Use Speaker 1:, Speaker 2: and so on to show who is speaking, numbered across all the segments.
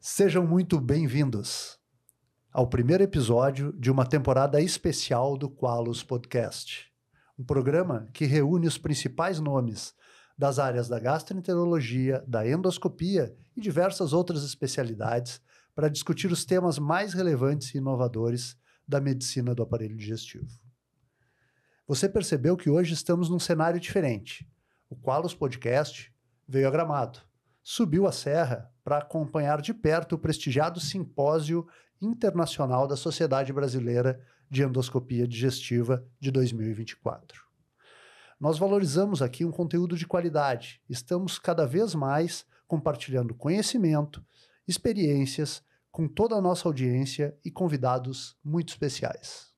Speaker 1: Sejam muito bem-vindos ao primeiro episódio de uma temporada especial do Qualos Podcast, um programa que reúne os principais nomes das áreas da gastroenterologia, da endoscopia e diversas outras especialidades para discutir os temas mais relevantes e inovadores da medicina do aparelho digestivo. Você percebeu que hoje estamos num cenário diferente. O Qualos Podcast veio a Gramado, subiu a serra para acompanhar de perto o prestigiado Simpósio Internacional da Sociedade Brasileira de Endoscopia Digestiva de 2024. Nós valorizamos aqui um conteúdo de qualidade. Estamos cada vez mais compartilhando conhecimento, experiências com toda a nossa audiência e convidados muito especiais.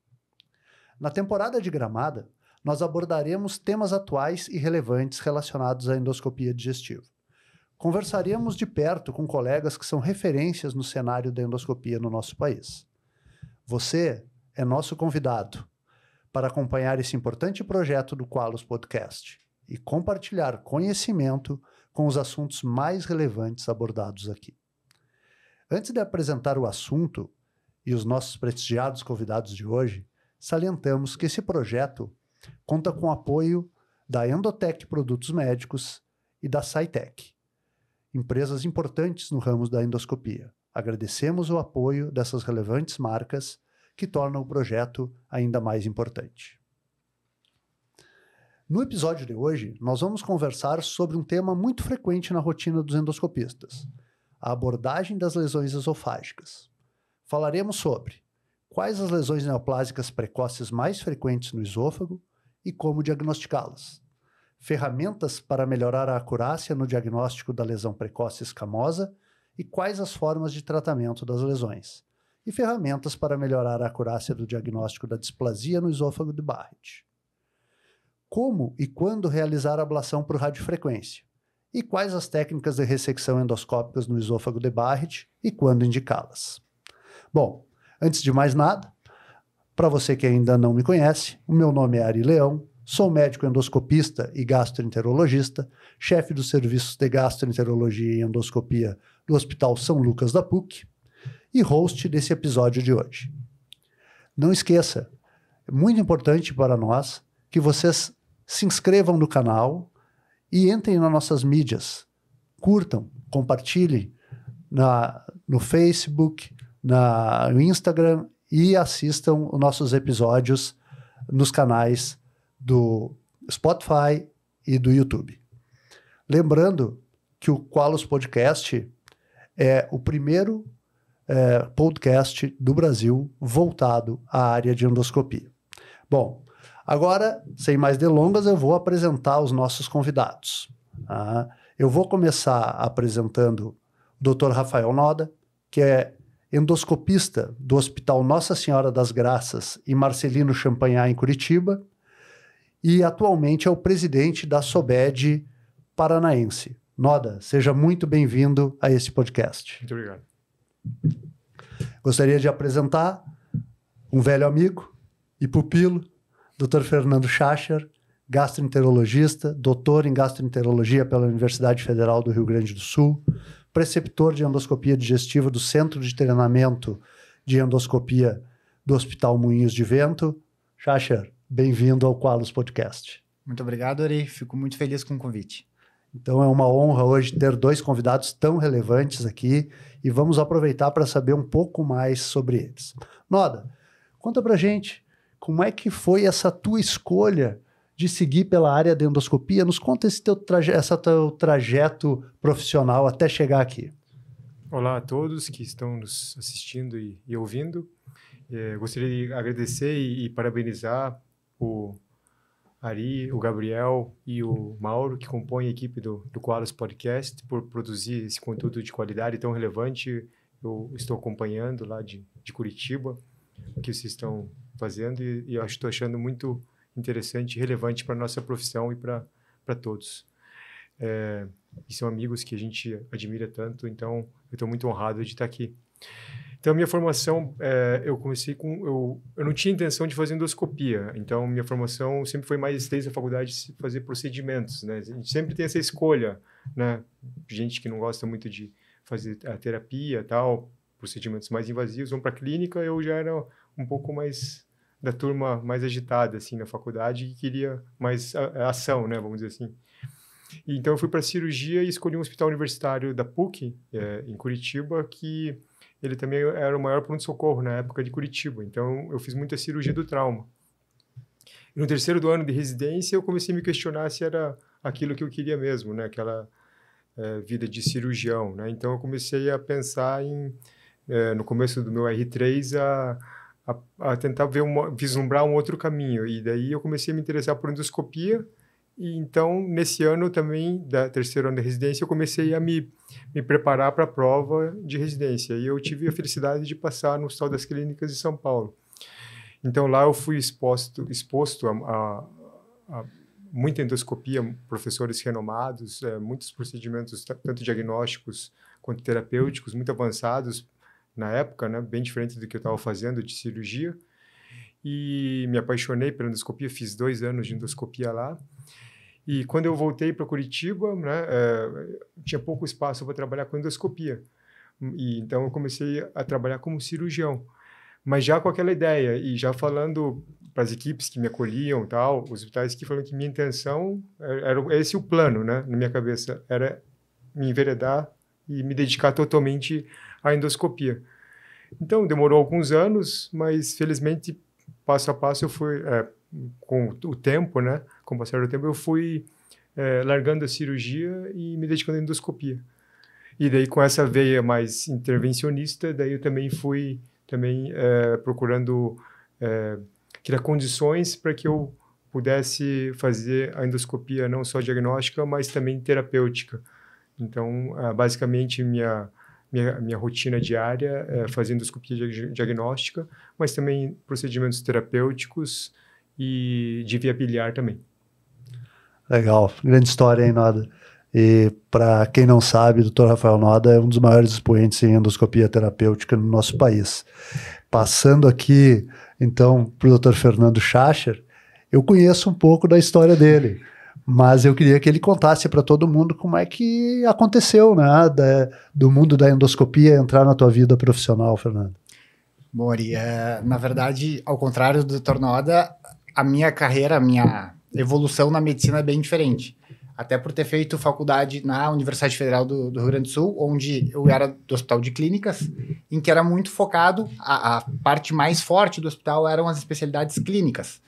Speaker 1: Na temporada de Gramado, nós abordaremos temas atuais e relevantes relacionados à endoscopia digestiva. Conversaremos de perto com colegas que são referências no cenário da endoscopia no nosso país. Você é nosso convidado para acompanhar esse importante projeto do Qualos Podcast e compartilhar conhecimento com os assuntos mais relevantes abordados aqui. Antes de apresentar o assunto e os nossos prestigiados convidados de hoje, salientamos que esse projeto conta com o apoio da Endotech Produtos Médicos e da Cytec, empresas importantes no ramo da endoscopia. Agradecemos o apoio dessas relevantes marcas que tornam o projeto ainda mais importante. No episódio de hoje, nós vamos conversar sobre um tema muito frequente na rotina dos endoscopistas: a abordagem das lesões esofágicas. Falaremos sobre quais as lesões neoplásicas precoces mais frequentes no esôfago e como diagnosticá-las, ferramentas para melhorar a acurácia no diagnóstico da lesão precoce escamosa e quais as formas de tratamento das lesões, e ferramentas para melhorar a acurácia do diagnóstico da displasia no esôfago de Barrett. Como e quando realizar a ablação por radiofrequência, e quais as técnicas de ressecção endoscópicas no esôfago de Barrett e quando indicá-las. Bom, antes de mais nada, para você que ainda não me conhece, o meu nome é Ari Leão, sou médico endoscopista e gastroenterologista, chefe dos serviços de gastroenterologia e endoscopia do Hospital São Lucas da PUC e host desse episódio de hoje. Não esqueça, é muito importante para nós que vocês se inscrevam no canal e entrem nas nossas mídias, curtam, compartilhem no Facebook, no Instagram e assistam os nossos episódios nos canais do Spotify e do YouTube. Lembrando que o Qualos Podcast é o primeiro podcast do Brasil voltado à área de endoscopia. Bom, agora, sem mais delongas, eu vou apresentar os nossos convidados. Eu vou começar apresentando o Dr. Rafael Noda, que é endoscopista do Hospital Nossa Senhora das Graças e Marcelino Champagnat, em Curitiba, e atualmente é o presidente da SOBED Paranaense. Noda, seja muito bem-vindo a esse podcast.
Speaker 2: Muito obrigado.
Speaker 1: Gostaria de apresentar um velho amigo e pupilo, Dr. Fernando Schacher, gastroenterologista, doutor em gastroenterologia pela Universidade Federal do Rio Grande do Sul, preceptor de endoscopia digestiva do Centro de Treinamento de Endoscopia do Hospital Moinhos de Vento. Schacher, bem-vindo ao Qualos Podcast.
Speaker 3: Muito obrigado, Ari. Fico muito feliz com o convite.
Speaker 1: Então é uma honra hoje ter dois convidados tão relevantes aqui e vamos aproveitar para saber um pouco mais sobre eles. Noda, conta pra gente como é que foi essa tua escolha de seguir pela área de endoscopia. Nos conta esse teu trajeto profissional até chegar aqui.
Speaker 2: Olá a todos que estão nos assistindo e ouvindo. Gostaria de agradecer e parabenizar o Ari, o Gabriel e o Mauro, que compõem a equipe do Qualos Podcast, por produzir esse conteúdo de qualidade tão relevante. Eu estou acompanhando lá de Curitiba o que vocês estão fazendo e eu estou achando muito interessante e relevante para a nossa profissão e para todos. E são amigos que a gente admira tanto, então eu estou muito honrado de estar aqui. Então, minha formação, eu comecei com... Eu não tinha intenção de fazer endoscopia, então minha formação sempre foi mais desde a faculdade de fazer procedimentos, né? A gente sempre tem essa escolha, né? Gente que não gosta muito de fazer a terapia, tal, procedimentos mais invasivos, vão para a clínica. Eu já era um pouco mais da turma mais agitada, assim, na faculdade, e queria mais ação, né, vamos dizer assim. E, então, eu fui para a cirurgia e escolhi um hospital universitário da PUC, em Curitiba, que ele também era o maior pronto-socorro na época de Curitiba. Então, eu fiz muita cirurgia do trauma. E no terceiro do ano de residência, eu comecei a me questionar se era aquilo que eu queria mesmo, né, aquela vida de cirurgião, né? Então, eu comecei a pensar no começo do meu R3, a tentar vislumbrar um outro caminho. E daí eu comecei a me interessar por endoscopia. E então, nesse ano também, da terceiro ano de residência, eu comecei a me preparar para a prova de residência. E eu tive a felicidade de passar no Hospital das Clínicas de São Paulo. Então, lá eu fui exposto a muita endoscopia, professores renomados, muitos procedimentos, tanto diagnósticos quanto terapêuticos, muito avançados na época, né? Bem diferente do que eu estava fazendo de cirurgia. E me apaixonei pela endoscopia, fiz 2 anos de endoscopia lá. E quando eu voltei para Curitiba, né, tinha pouco espaço para trabalhar com endoscopia. E então eu comecei a trabalhar como cirurgião. Mas já com aquela ideia, e já falando para as equipes que me acolhiam, tal, os hospitais que falaram que minha intenção, era esse o plano, né, na minha cabeça, era me enveredar e me dedicar totalmente à endoscopia. Então, demorou alguns anos, mas felizmente, passo a passo, eu fui, com o tempo, né, com o passar do tempo, eu fui largando a cirurgia e me dedicando à endoscopia. E daí, com essa veia mais intervencionista, daí eu também fui procurando criar condições para que eu pudesse fazer a endoscopia não só diagnóstica, mas também terapêutica. Então, basicamente, minha rotina diária é fazer endoscopia diagnóstica, mas também procedimentos terapêuticos e de via biliar também.
Speaker 1: Legal, grande história, hein, Noda? E para quem não sabe, o Dr. Rafael Noda é um dos maiores expoentes em endoscopia terapêutica no nosso país. Passando aqui, então, para o Dr. Fernando Schacher, eu conheço um pouco da história dele, mas eu queria que ele contasse para todo mundo como é que aconteceu, né, do mundo da endoscopia entrar na tua vida profissional, Fernando.
Speaker 3: Bom, Ari, na verdade, ao contrário do Dr. Noda, a minha carreira, a minha evolução na medicina é bem diferente. Até por ter feito faculdade na Universidade Federal do Rio Grande do Sul, onde eu era do Hospital de Clínicas, em que era muito focado, a parte mais forte do hospital eram as especialidades clínicas.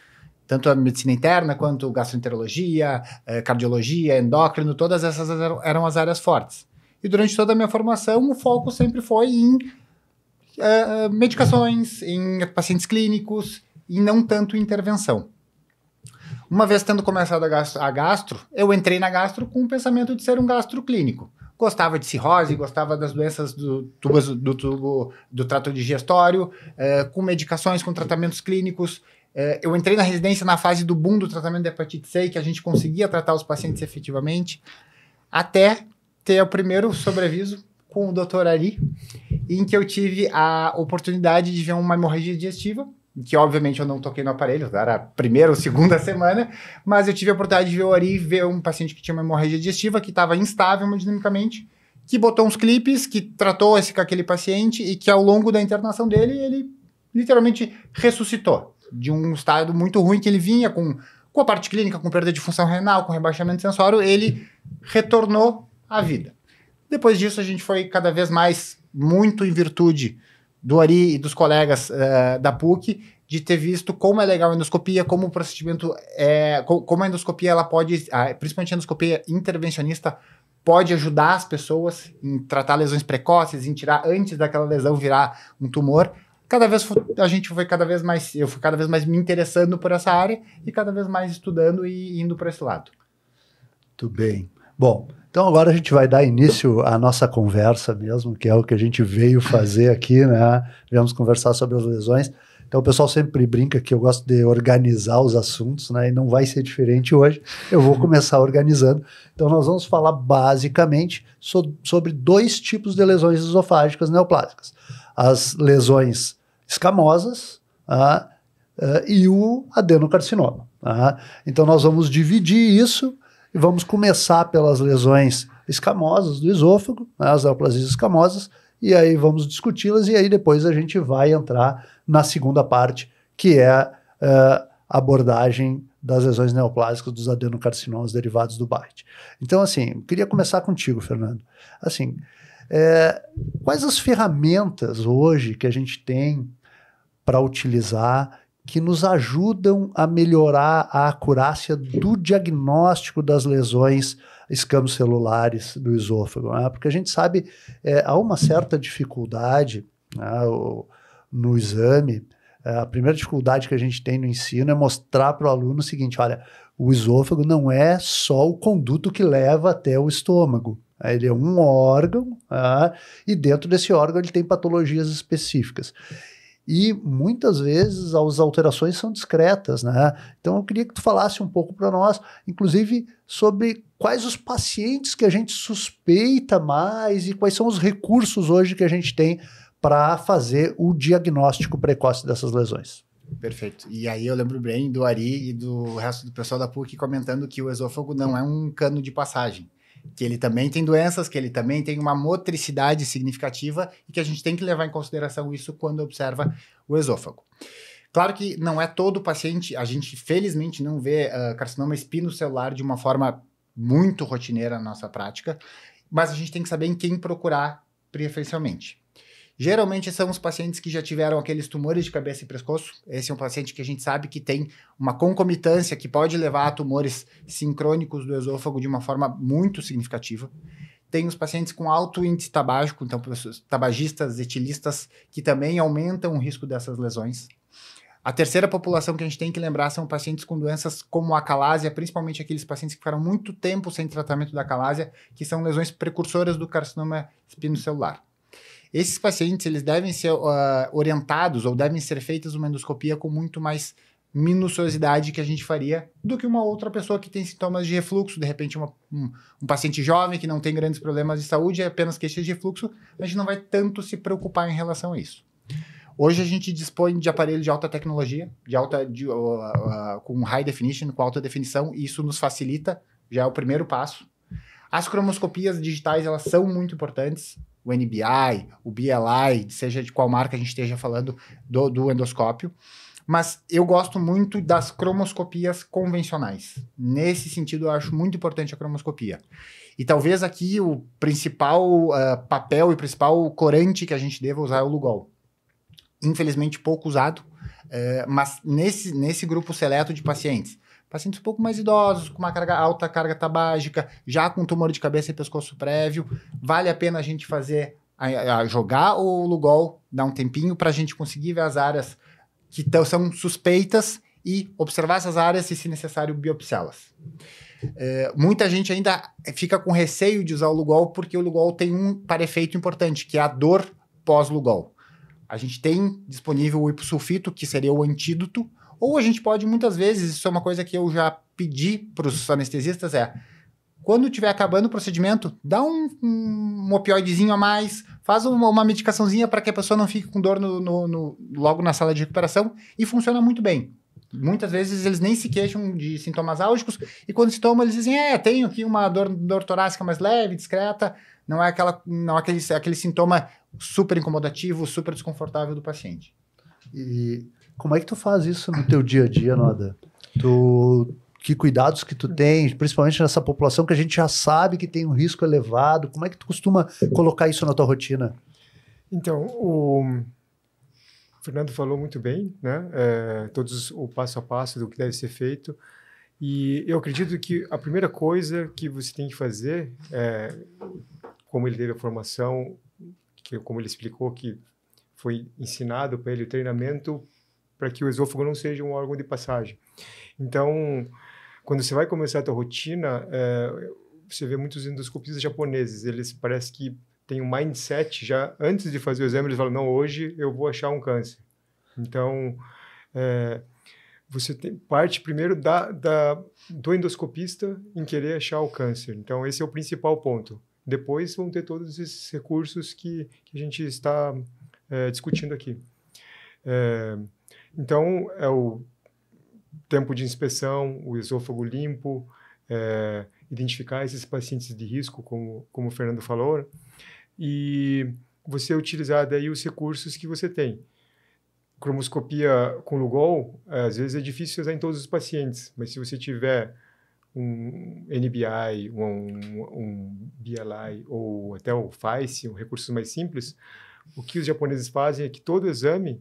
Speaker 3: Tanto a medicina interna, quanto gastroenterologia, cardiologia, endócrino, todas essas eram as áreas fortes. E durante toda a minha formação, o foco sempre foi em medicações, em pacientes clínicos, e não tanto em intervenção. Uma vez tendo começado a gastro, eu entrei na gastro com o pensamento de ser um gastro clínico. Gostava de cirrose, gostava das doenças do trato digestório, com medicações, com tratamentos clínicos. Eu entrei na residência na fase do boom do tratamento da hepatite C, que a gente conseguia tratar os pacientes efetivamente, até ter o primeiro sobreaviso com o Dr. Ari, em que eu tive a oportunidade de ver uma hemorragia digestiva, que obviamente eu não toquei no aparelho, era a primeira ou segunda semana, mas eu tive a oportunidade de ver o Ari, ver um paciente que tinha uma hemorragia digestiva, que estava instável hemodinamicamente, que botou uns clipes, que tratou aquele paciente e que ao longo da internação dele, ele literalmente ressuscitou de um estado muito ruim que ele vinha com a parte clínica, com perda de função renal, com rebaixamento sensório, ele retornou à vida. Depois disso, a gente foi cada vez mais, muito em virtude do Ari e dos colegas da PUC, de ter visto como é legal a endoscopia, como o procedimento como a endoscopia ela pode, principalmente a endoscopia intervencionista, pode ajudar as pessoas em tratar lesões precoces, em tirar antes daquela lesão virar um tumor. Eu fui cada vez mais me interessando por essa área e cada vez mais estudando e indo para esse lado.
Speaker 1: Muito bem. Bom, então agora a gente vai dar início à nossa conversa mesmo, que é o que a gente veio fazer aqui, né? Viemos conversar sobre as lesões. Então o pessoal sempre brinca que eu gosto de organizar os assuntos, né? E não vai ser diferente hoje. Eu vou começar organizando. Então nós vamos falar basicamente sobre 2 tipos de lesões esofágicas neoplásicas. As lesões escamosas e o adenocarcinoma. Então nós vamos dividir isso e vamos começar pelas lesões escamosas do esôfago, né, as neoplasias escamosas, e aí vamos discuti-las, e aí depois a gente vai entrar na segunda parte, que é a abordagem das lesões neoplásicas dos adenocarcinomas derivados do BAIT. Então, assim, eu queria começar contigo, Fernando. Assim, quais as ferramentas hoje que a gente tem para utilizar que nos ajudam a melhorar a acurácia do diagnóstico das lesões escamocelulares do esôfago, né? Porque a gente sabe, há uma certa dificuldade, né, no exame. A primeira dificuldade que a gente tem no ensino é mostrar para o aluno o seguinte: olha, o esôfago não é só o conduto que leva até o estômago. Ele é um órgão, e dentro desse órgão ele tem patologias específicas. E muitas vezes as alterações são discretas, né? Então eu queria que tu falasse um pouco para nós, inclusive, sobre quais os pacientes que a gente suspeita mais e quais são os recursos hoje que a gente tem para fazer o diagnóstico precoce dessas lesões.
Speaker 3: Perfeito. E aí eu lembro bem do Ari e do resto do pessoal da PUC comentando que o esôfago não é um cano de passagem, que ele também tem doenças, que ele também tem uma motricidade significativa e que a gente tem que levar em consideração isso quando observa o esôfago. Claro que não é todo paciente, a gente felizmente não vê carcinoma espinocelular de uma forma muito rotineira na nossa prática, mas a gente tem que saber em quem procurar preferencialmente. Geralmente são os pacientes que já tiveram aqueles tumores de cabeça e pescoço. Esse é um paciente que a gente sabe que tem uma concomitância que pode levar a tumores sincrônicos do esôfago de uma forma muito significativa. Tem os pacientes com alto índice tabágico, então tabagistas, etilistas, que também aumentam o risco dessas lesões. A terceira população que a gente tem que lembrar são pacientes com doenças como a acalásia, principalmente aqueles pacientes que ficaram muito tempo sem tratamento da acalásia, que são lesões precursoras do carcinoma espinocelular. Esses pacientes, eles devem ser orientados ou devem ser feitas uma endoscopia com muito mais minuciosidade que a gente faria do que uma outra pessoa que tem sintomas de refluxo, de repente um paciente jovem que não tem grandes problemas de saúde, é apenas queixa de refluxo, a gente não vai tanto se preocupar em relação a isso. Hoje a gente dispõe de aparelhos de alta tecnologia, com high definition, com alta definição, e isso nos facilita, já é o primeiro passo. As cromoscopias digitais, elas são muito importantes, o NBI, o BLI, seja de qual marca a gente esteja falando do endoscópio, mas eu gosto muito das cromoscopias convencionais. Nesse sentido, eu acho muito importante a cromoscopia. E talvez aqui o principal papel e principal corante que a gente deva usar é o Lugol. Infelizmente pouco usado, mas nesse grupo seleto de pacientes um pouco mais idosos, com uma alta carga tabágica, já com tumor de cabeça e pescoço prévio, vale a pena a gente fazer, jogar o Lugol, dar um tempinho para a gente conseguir ver as áreas que são suspeitas e observar essas áreas e, se necessário, biopsiá-las. Muita gente ainda fica com receio de usar o Lugol porque o Lugol tem um parefeito importante, que é a dor pós-Lugol. A gente tem disponível o hipossulfito, que seria o antídoto, ou a gente pode, muitas vezes, isso é uma coisa que eu já pedi para os anestesistas, quando estiver acabando o procedimento, dá um opioidezinho a mais, faz uma medicaçãozinha para que a pessoa não fique com dor logo na sala de recuperação, e funciona muito bem. Muitas vezes eles nem se queixam de sintomas álgicos, e quando se toma, eles dizem, tenho aqui uma dor torácica mais leve, discreta, não é aquele sintoma super incomodativo, super desconfortável do paciente.
Speaker 1: E como é que tu faz isso no teu dia a dia, Noda? Que cuidados que tu tem, principalmente nessa população que a gente já sabe que tem um risco elevado? Como é que tu costuma colocar isso na tua rotina?
Speaker 2: Então, o Fernando falou muito bem, né? O passo a passo do que deve ser feito. E eu acredito que a primeira coisa que você tem que fazer, como ele teve a formação, como ele explicou, que foi ensinado para ele o treinamento para que o esôfago não seja um órgão de passagem. Então, quando você vai começar a tua rotina, você vê muitos endoscopistas japoneses, eles parece que têm um mindset já, antes de fazer o exame, eles falam, não, hoje eu vou achar um câncer. Então, você parte primeiro do endoscopista em querer achar o câncer. Então, esse é o principal ponto. Depois vão ter todos esses recursos que a gente está discutindo aqui. Então, é o tempo de inspeção, o esôfago limpo, identificar esses pacientes de risco, como o Fernando falou, e você utilizar daí os recursos que você tem. Cromoscopia com Lugol, às vezes é difícil usar em todos os pacientes, mas se você tiver um NBI, um BLI ou até o FAICE, recursos mais simples, o que os japoneses fazem é que todo exame,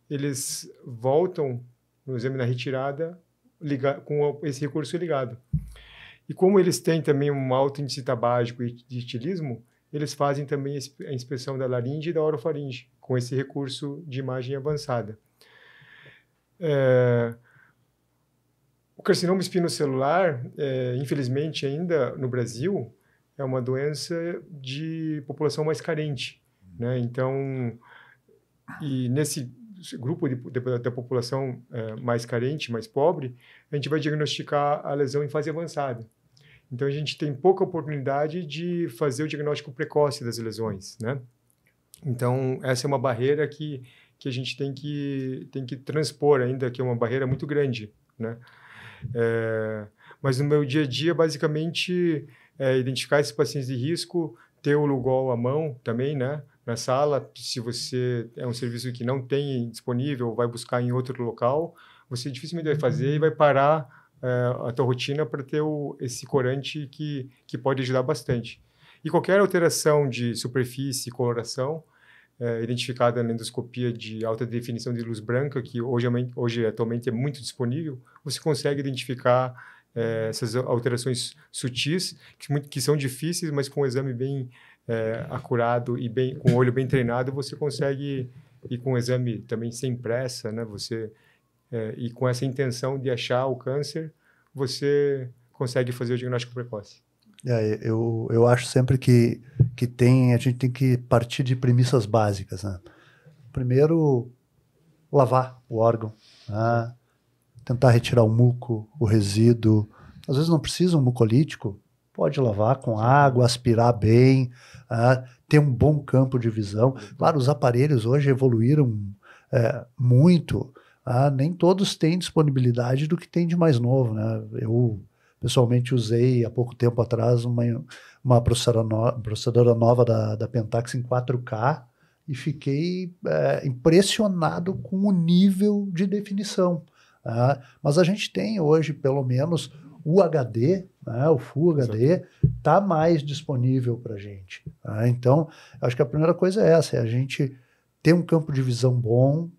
Speaker 2: eles voltam no exame na retirada com esse recurso ligado. E como eles têm também um alto índice tabágico e de etilismo, eles fazem também a inspeção da laringe e da orofaringe, com esse recurso de imagem avançada. O carcinoma espinocelular, infelizmente ainda no Brasil, é uma doença de população mais carente, né? Então, e nesse grupo da população mais carente, mais pobre, a gente vai diagnosticar a lesão em fase avançada. Então, a gente tem pouca oportunidade de fazer o diagnóstico precoce das lesões, né? Então, essa é uma barreira que a gente tem que transpor ainda, que é uma barreira muito grande, né? Mas no meu dia a dia, basicamente, identificar esses pacientes de risco, ter o Lugol à mão também, né? Na sala, se você é um serviço que não tem disponível ou vai buscar em outro local, você dificilmente vai fazer e vai parar a tua rotina para ter esse corante que pode ajudar bastante. E qualquer alteração de superfície e coloração, identificada na endoscopia de alta definição de luz branca, que hoje atualmente é muito disponível, você consegue identificar essas alterações sutis, que são difíceis, mas com um exame bem acurado e com o olho bem treinado, você consegue, e com um exame também sem pressa, né, e com essa intenção de achar o câncer, você consegue fazer o diagnóstico precoce.
Speaker 1: Eu acho sempre que a gente tem que partir de premissas básicas, né? Primeiro, lavar o órgão, né? Tentar retirar o muco, o resíduo. Às vezes não precisa um mucolítico, pode lavar com água, aspirar bem, ter um bom campo de visão. Claro, os aparelhos hoje evoluíram muito, nem todos têm disponibilidade do que tem de mais novo, né? Eu pessoalmente usei há pouco tempo atrás uma processadora nova da Pentax em 4K e fiquei impressionado com o nível de definição. Mas a gente tem hoje, pelo menos, o HD, né, o Full HD, está mais disponível para a gente. Então, acho que a primeira coisa é essa, é a gente ter um campo de visão bom,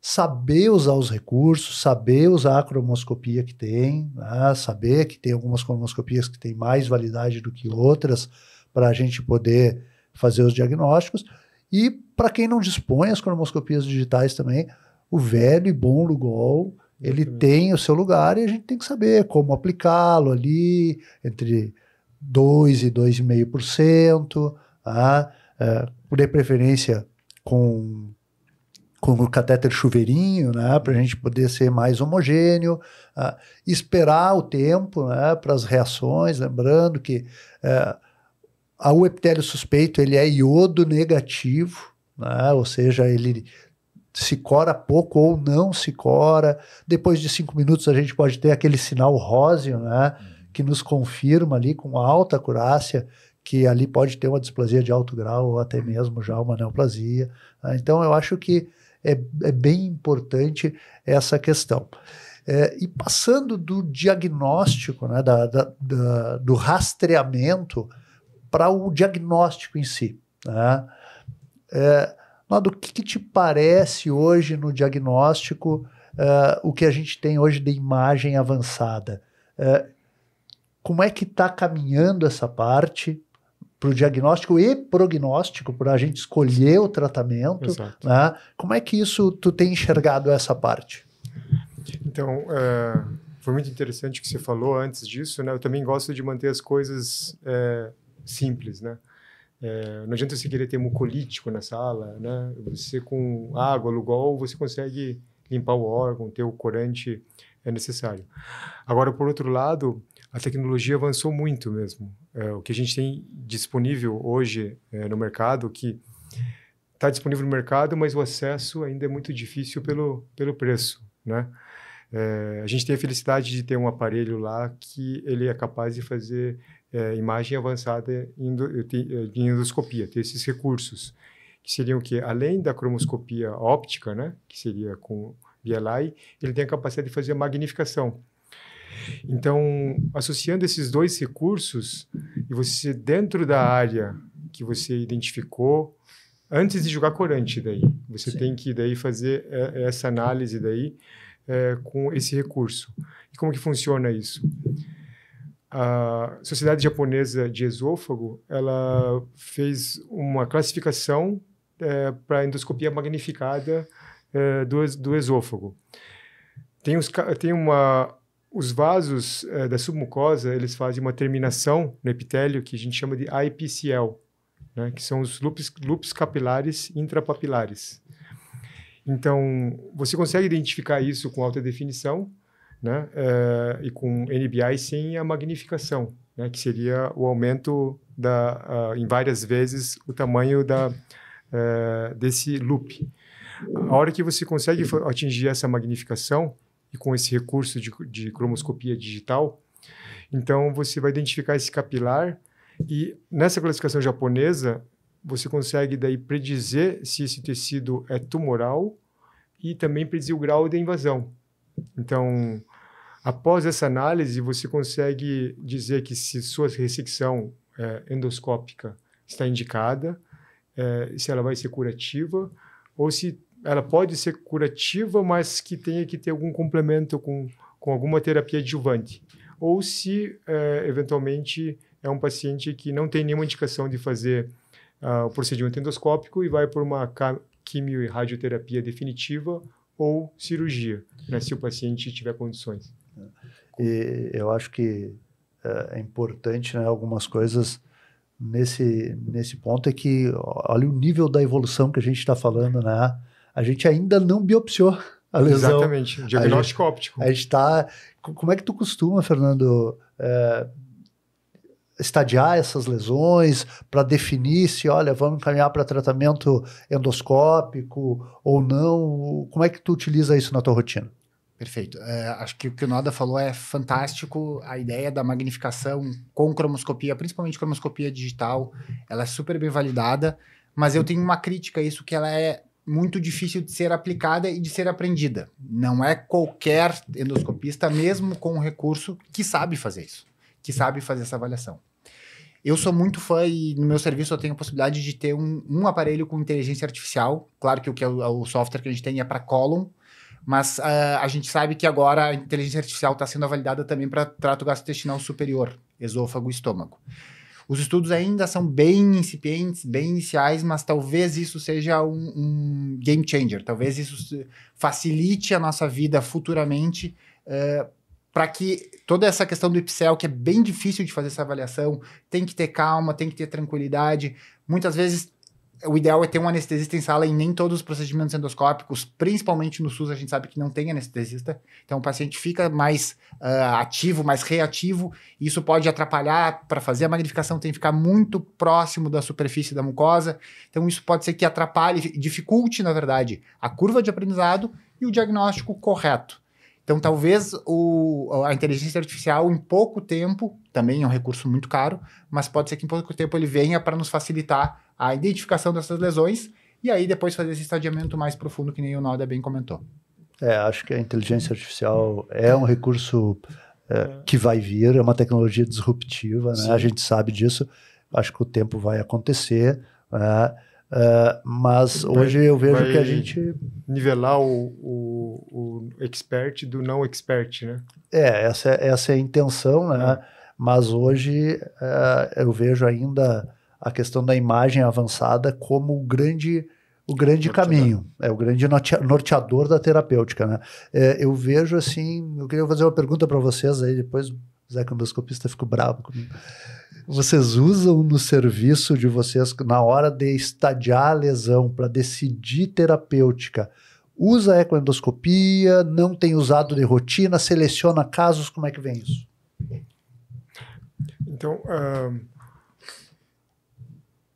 Speaker 1: saber usar os recursos, saber usar a cromoscopia que tem, né? Saber que tem algumas cromoscopias que têm mais validade do que outras para a gente poder fazer os diagnósticos. E para quem não dispõe as cromoscopias digitais também, o velho e bom Lugol, ele tem o seu lugar e a gente tem que saber como aplicá-lo ali, entre 2% e 2,5%, de preferência com o catéter chuveirinho, né, para a gente poder ser mais homogêneo, esperar o tempo, né, para as reações, lembrando que o epitélio suspeito ele é iodo negativo, né, ou seja, ele se cora pouco ou não se cora. Depois de 5 minutos a gente pode ter aquele sinal róseo, né, que nos confirma ali com alta acurácia que ali pode ter uma displasia de alto grau ou até mesmo já uma neoplasia. Então eu acho que é bem importante essa questão. E passando do diagnóstico, né, do rastreamento para o diagnóstico em si, né? Do que te parece hoje no diagnóstico o que a gente tem hoje de imagem avançada? Como é que está caminhando essa parte para o diagnóstico e prognóstico, para a gente escolher o tratamento, né? Como é que isso tu tem enxergado essa parte?
Speaker 2: Então, foi muito interessante o que você falou antes disso, né? Eu também gosto de manter as coisas simples, né? Não adianta você querer ter mucolítico na sala, né? Você com água, Lugol, você consegue limpar o órgão, ter o corante necessário. Agora, por outro lado, a tecnologia avançou muito mesmo. O que a gente tem disponível hoje no mercado, que está disponível no mercado, mas o acesso ainda é muito difícil pelo preço, né? A gente tem a felicidade de ter um aparelho lá que ele é capaz de fazer imagem avançada de endoscopia, ter esses recursos, que seriam o quê? Além da cromoscopia óptica, né, que seria com BLI, ele tem a capacidade de fazer a magnificação. Então, associando esses dois recursos, e você dentro da área que você identificou, antes de jogar corante daí, você
Speaker 1: Sim.
Speaker 2: tem que daí fazer essa análise daí com esse recurso. E como que funciona isso? A Sociedade Japonesa de Esôfago, ela fez uma classificação para endoscopia magnificada do esôfago. Os vasos da submucosa, eles fazem uma terminação no epitélio que a gente chama de AIPCL, né, que são os lupos capilares intrapapilares. Então, você consegue identificar isso com alta definição, né, e com NBI sem a magnificação, né, que seria o aumento em várias vezes o tamanho desse loop. A hora que você consegue atingir essa magnificação, e com esse recurso de cromoscopia digital, então você vai identificar esse capilar e nessa classificação japonesa você consegue daí predizer se esse tecido é tumoral e também predizer o grau de invasão. Então, após essa análise, você consegue dizer que se sua ressecção endoscópica está indicada, se ela vai ser curativa ou se ela pode ser curativa, mas que tenha que ter algum complemento com alguma terapia adjuvante. Ou se, eventualmente, é um paciente que não tem nenhuma indicação de fazer o procedimento endoscópico e vai por uma quimio e radioterapia definitiva ou cirurgia, né, se o paciente tiver condições.
Speaker 1: E eu acho que é importante, né, algumas coisas nesse ponto é que olha o nível da evolução que a gente está falando, né? A gente ainda não biopsiou a lesão.
Speaker 2: Exatamente, diagnóstico óptico.
Speaker 1: A gente está... Como é que tu costuma, Fernando, estadiar essas lesões para definir se, olha, vamos encaminhar para tratamento endoscópico ou não? Como é que tu utiliza isso na tua rotina?
Speaker 3: Perfeito. Acho que o que o Noda falou é fantástico. A ideia da magnificação com cromoscopia, principalmente cromoscopia digital, ela é super bem validada, mas eu tenho uma crítica a isso, que ela é muito difícil de ser aplicada e de ser aprendida. Não é qualquer endoscopista, mesmo com um recurso, que sabe fazer isso, que sabe fazer essa avaliação. Eu sou muito fã e no meu serviço eu tenho a possibilidade de ter um aparelho com inteligência artificial. Claro que o software que a gente tem é para cólon, mas a gente sabe que agora a inteligência artificial está sendo avaliada também para trato gastrointestinal superior, esôfago e estômago. Os estudos ainda são bem incipientes, bem iniciais, mas talvez isso seja um game changer. Talvez isso facilite a nossa vida futuramente para que toda essa questão do IPCEL, que é bem difícil de fazer essa avaliação, tem que ter calma, tem que ter tranquilidade. Muitas vezes o ideal é ter um anestesista em sala em nem todos os procedimentos endoscópicos, principalmente no SUS a gente sabe que não tem anestesista, então o paciente fica mais ativo, mais reativo, e isso pode atrapalhar. Para fazer a magnificação tem que ficar muito próximo da superfície da mucosa, então isso pode ser que atrapalhe, dificulte, na verdade, a curva de aprendizado e o diagnóstico correto. Então talvez a inteligência artificial em pouco tempo, também é um recurso muito caro, mas pode ser que em pouco tempo ele venha para nos facilitar a identificação dessas lesões e aí depois fazer esse estadiamento mais profundo, que nem o Noda bem comentou.
Speaker 1: Acho que a inteligência artificial é um recurso que vai vir, é uma tecnologia disruptiva, né? A gente sabe disso, acho que o tempo vai acontecer, né? Mas hoje eu vejo que a gente...
Speaker 2: nivelar o expert do não expert, né?
Speaker 1: Essa é a intenção, né? Mas hoje eu vejo ainda a questão da imagem avançada como o grande caminho, o grande norteador da terapêutica, né? Eu vejo assim, eu queria fazer uma pergunta para vocês aí, depois o Zé, que endoscopista, ficou bravo comigo. Vocês usam no serviço de vocês, na hora de estadiar a lesão, para decidir terapêutica, usa ecoendoscopia, não tem usado de rotina, seleciona casos, como é que vem isso?
Speaker 2: Então,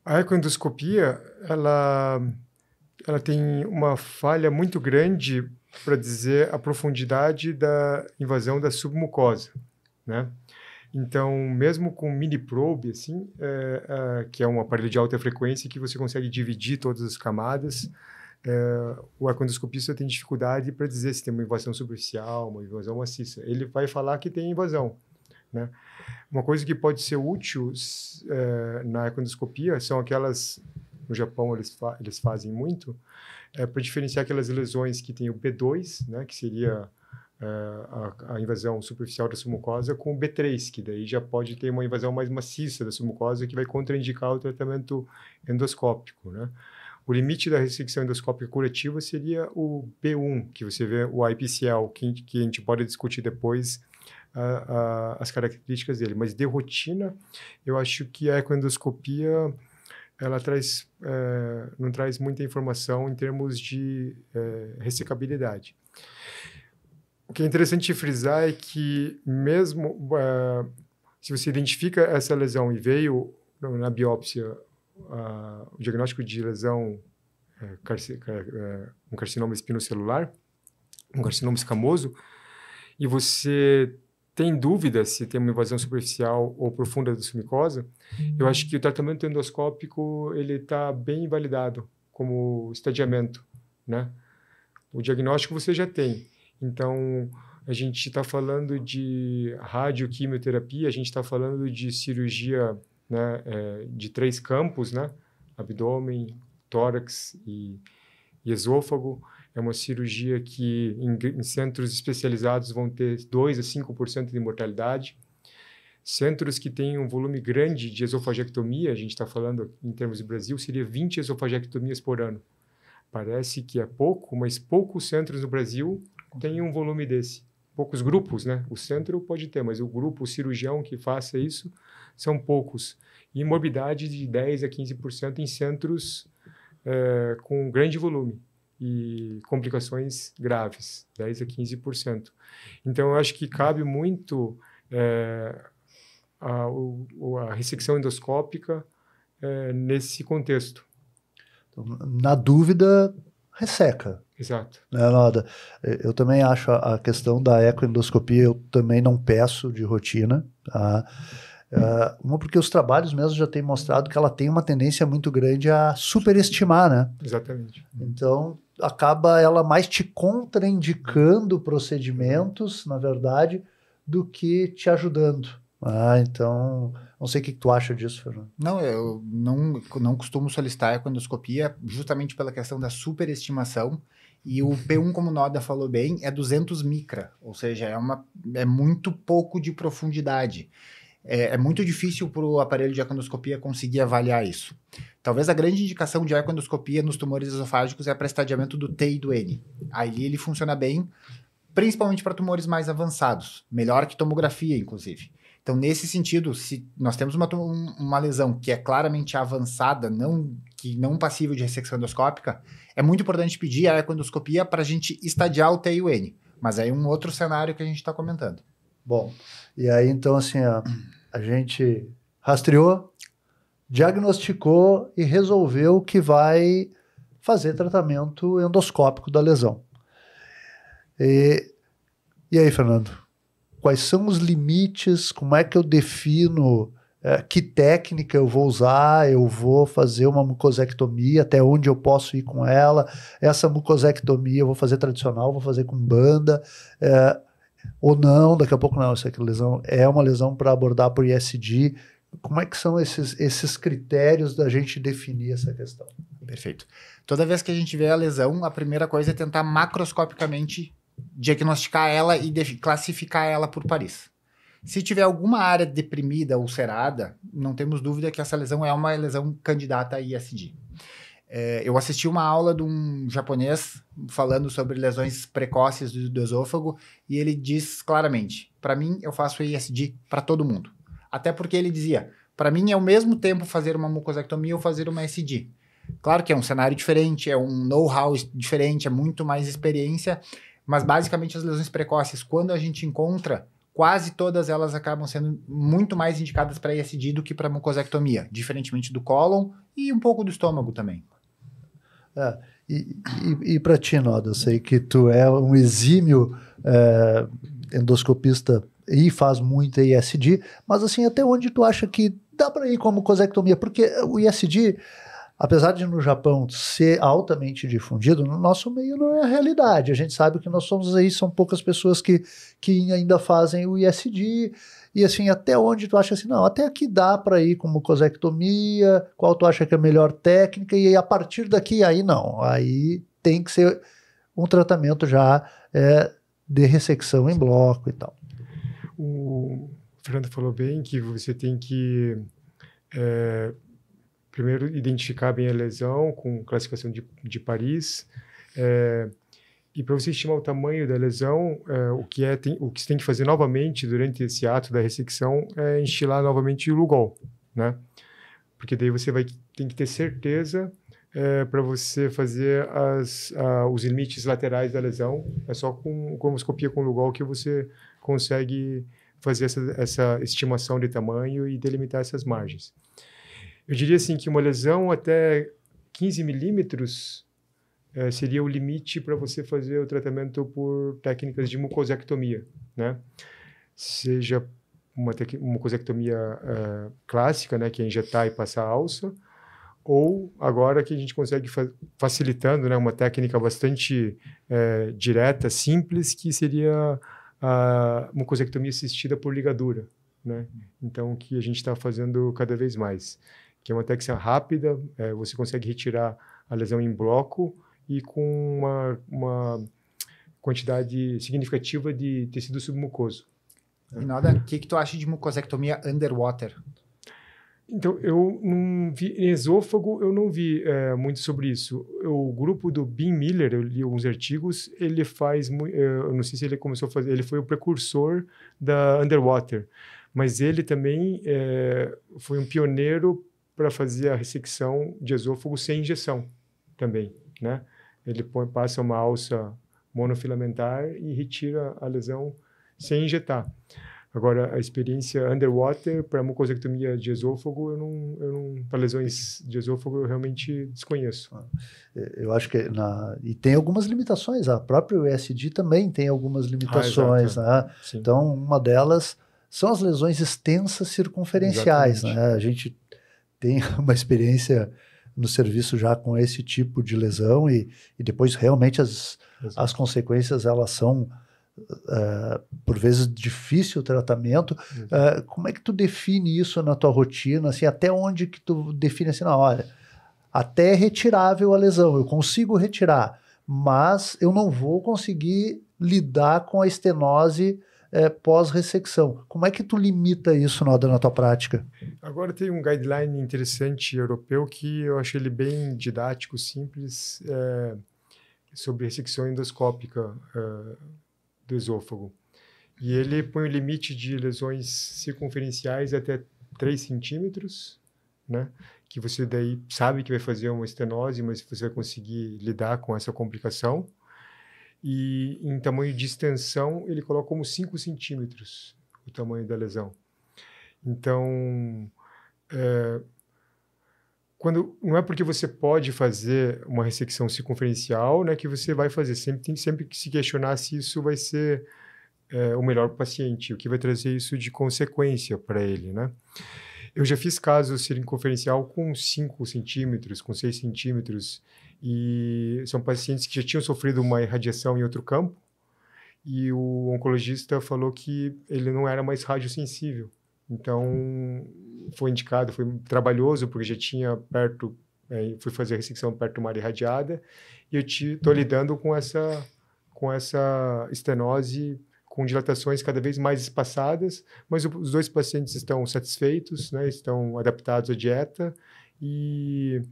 Speaker 2: a ecoendoscopia, ela tem uma falha muito grande para dizer a profundidade da invasão da submucosa, né? Então, mesmo com mini probe, assim, que é um aparelho de alta frequência que você consegue dividir todas as camadas, o ecoendoscopista tem dificuldade para dizer se tem uma invasão superficial, uma invasão maciça. Ele vai falar que tem invasão, né? Uma coisa que pode ser útil na ecoendoscopia são aquelas, no Japão eles fazem muito, para diferenciar aquelas lesões que tem o B2, né, que seria a invasão superficial da submucosa, com o B3, que daí já pode ter uma invasão mais maciça da submucosa, que vai contraindicar o tratamento endoscópico, né? O limite da ressecção endoscópica curativa seria o B1, que você vê o IPCL, que a gente pode discutir depois as características dele. Mas de rotina, eu acho que a ecoendoscopia ela não traz muita informação em termos de ressecabilidade. O que é interessante frisar é que mesmo se você identifica essa lesão e veio na biópsia o diagnóstico de lesão, um carcinoma espinocelular, um carcinoma escamoso, e você tem dúvida se tem uma invasão superficial ou profunda da submucosa, eu acho que o tratamento endoscópico ele está bem invalidado como estadiamento, né? O diagnóstico você já tem. Então, a gente está falando de radioquimioterapia, a gente está falando de cirurgia, né, de 3 campos, né? Abdômen, tórax e esôfago. É uma cirurgia que em centros especializados vão ter 2 a 5% de mortalidade. Centros que têm um volume grande de esofagectomia, a gente está falando em termos de Brasil, seria 20 esofagectomias por ano. Parece que é pouco, mas poucos centros no Brasil têm um volume desse. Poucos grupos, né? O centro pode ter, mas o grupo, o cirurgião que faça isso, são poucos. E morbidade de 10 a 15% em centros com grande volume e complicações graves, 10 a 15%. Então, eu acho que cabe muito a ressecção endoscópica nesse contexto.
Speaker 1: Então, na dúvida, resseca.
Speaker 2: Exato.
Speaker 1: Eu também acho a questão da ecoendoscopia, eu também não peço de rotina, tá? Uma porque os trabalhos mesmo já têm mostrado que ela tem uma tendência muito grande a superestimar, né?
Speaker 2: Exatamente.
Speaker 1: Então, acaba ela mais te contraindicando procedimentos, na verdade, do que te ajudando. Então, não sei o que tu acha disso, Fernando.
Speaker 3: Não, eu não costumo solicitar a ecoendoscopia justamente pela questão da superestimação. E o P1, como o Noda falou bem, é 200 micra, ou seja, é muito pouco de profundidade. É muito difícil para o aparelho de ecoendoscopia conseguir avaliar isso. Talvez a grande indicação de ecoendoscopia nos tumores esofágicos é para estadiamento do T e do N. Aí ele funciona bem, principalmente para tumores mais avançados, melhor que tomografia, inclusive. Então, nesse sentido, se nós temos uma lesão que é claramente avançada, que não passível de ressecção endoscópica, é muito importante pedir a ecoendoscopia para a gente estadiar o T e o N. Mas aí é um outro cenário que a gente está comentando.
Speaker 1: Bom, e aí então assim, a gente rastreou, diagnosticou e resolveu que vai fazer tratamento endoscópico da lesão. E aí, Fernando? Quais são os limites? Como é que eu defino que técnica eu vou usar? Eu vou fazer uma mucosectomia, até onde eu posso ir com ela? Essa mucosectomia eu vou fazer tradicional, vou fazer com banda, ou não, daqui a pouco não, essa lesão é uma lesão para abordar por ISD. Como é que são esses critérios da gente definir essa questão?
Speaker 3: Perfeito. Toda vez que a gente vê a lesão, a primeira coisa é tentar macroscopicamente diagnosticar ela e classificar ela por Paris. Se tiver alguma área deprimida, ulcerada, não temos dúvida que essa lesão é uma lesão candidata a ISD. Eu assisti uma aula de um japonês falando sobre lesões precoces do esôfago e ele diz claramente, para mim eu faço ISD para todo mundo. Até porque ele dizia, para mim é ao mesmo tempo fazer uma mucosectomia ou fazer uma ISD. Claro que é um cenário diferente, é um know-how diferente, é muito mais experiência, mas basicamente as lesões precoces, quando a gente encontra, quase todas elas acabam sendo muito mais indicadas para ISD do que para mucosectomia, diferentemente do cólon e um pouco do estômago também.
Speaker 1: E para ti, Noda, eu sei que tu é um exímio endoscopista e faz muito ISD, mas assim, até onde tu acha que dá para ir como cosectomia? Porque o ISD, apesar de no Japão ser altamente difundido, no nosso meio não é a realidade. A gente sabe que nós somos aí, são poucas pessoas que ainda fazem o ISD, e assim, até onde tu acha assim, não, até aqui dá para ir como cosectomia, qual tu acha que é a melhor técnica, e aí, a partir daqui, aí não, aí tem que ser um tratamento já de ressecção em bloco e tal.
Speaker 2: O Fernando falou bem que você tem que primeiro identificar bem a lesão com classificação de Paris, e para você estimar o tamanho da lesão, o que você tem que fazer novamente durante esse ato da ressecção é instilar novamente o Lugol, né? Porque daí você tem que ter certeza para você fazer os limites laterais da lesão. É só com colmoscopia com Lugol que você consegue fazer essa estimação de tamanho e delimitar essas margens. Eu diria assim que uma lesão até 15 milímetros seria o limite para você fazer o tratamento por técnicas de mucosectomia, né? Seja uma mucosectomia clássica, né, que é injetar e passar a alça, ou agora que a gente consegue facilitando, né, uma técnica bastante direta, simples, que seria a mucosectomia assistida por ligadura, né? Então, que a gente está fazendo cada vez mais, que é uma técnica rápida, você consegue retirar a lesão em bloco e com uma quantidade significativa de tecido submucoso.
Speaker 3: E Noda, o que tu acha de mucosectomia underwater?
Speaker 2: Então, eu não vi, em esôfago, eu não vi muito sobre isso. O grupo do Bean Miller, eu li alguns artigos, ele faz, eu não sei se ele começou a fazer, ele foi o precursor da underwater, mas ele também foi um pioneiro para fazer a ressecção de esôfago sem injeção também, né? Ele passa uma alça monofilamentar e retira a lesão sem injetar. Agora, a experiência underwater para mucosectomia de esôfago, para lesões de esôfago, eu realmente desconheço.
Speaker 1: Eu acho que e tem algumas limitações, a própria USD também tem algumas limitações, né? Então, uma delas são as lesões extensas circunferenciais, né? A gente tem uma experiência no serviço já com esse tipo de lesão e depois realmente as consequências elas são por vezes difícil o tratamento. Como é que tu define isso na tua rotina? Assim, até onde que tu define assim, não, olha, até é retirável a lesão, eu consigo retirar, mas eu não vou conseguir lidar com a estenose pós-ressecção. Como é que tu limita isso, Noda, na tua prática?
Speaker 2: Agora tem um guideline interessante europeu que eu acho ele bem didático, simples, sobre ressecção endoscópica do esôfago. E ele põe o limite de lesões circunferenciais até 3 centímetros, né? Que você daí sabe que vai fazer uma estenose, mas você vai conseguir lidar com essa complicação. E em tamanho de extensão, ele coloca como 5 centímetros o tamanho da lesão. Então, não é porque você pode fazer uma ressecção circunferencial, né, que você vai fazer. Tem sempre que se questionar se isso vai ser o melhor para o paciente, o que vai trazer isso de consequência para ele, né? Eu já fiz casos circunferencial com 5 centímetros, com 6 centímetros, e são pacientes que já tinham sofrido uma irradiação em outro campo, e o oncologista falou que ele não era mais radiosensível. Então, foi indicado, foi trabalhoso, porque já tinha fui fazer a ressecção perto de uma área irradiada, e eu estou lidando com essa estenose com dilatações cada vez mais espaçadas, mas os 2 pacientes estão satisfeitos, né, estão adaptados à dieta, e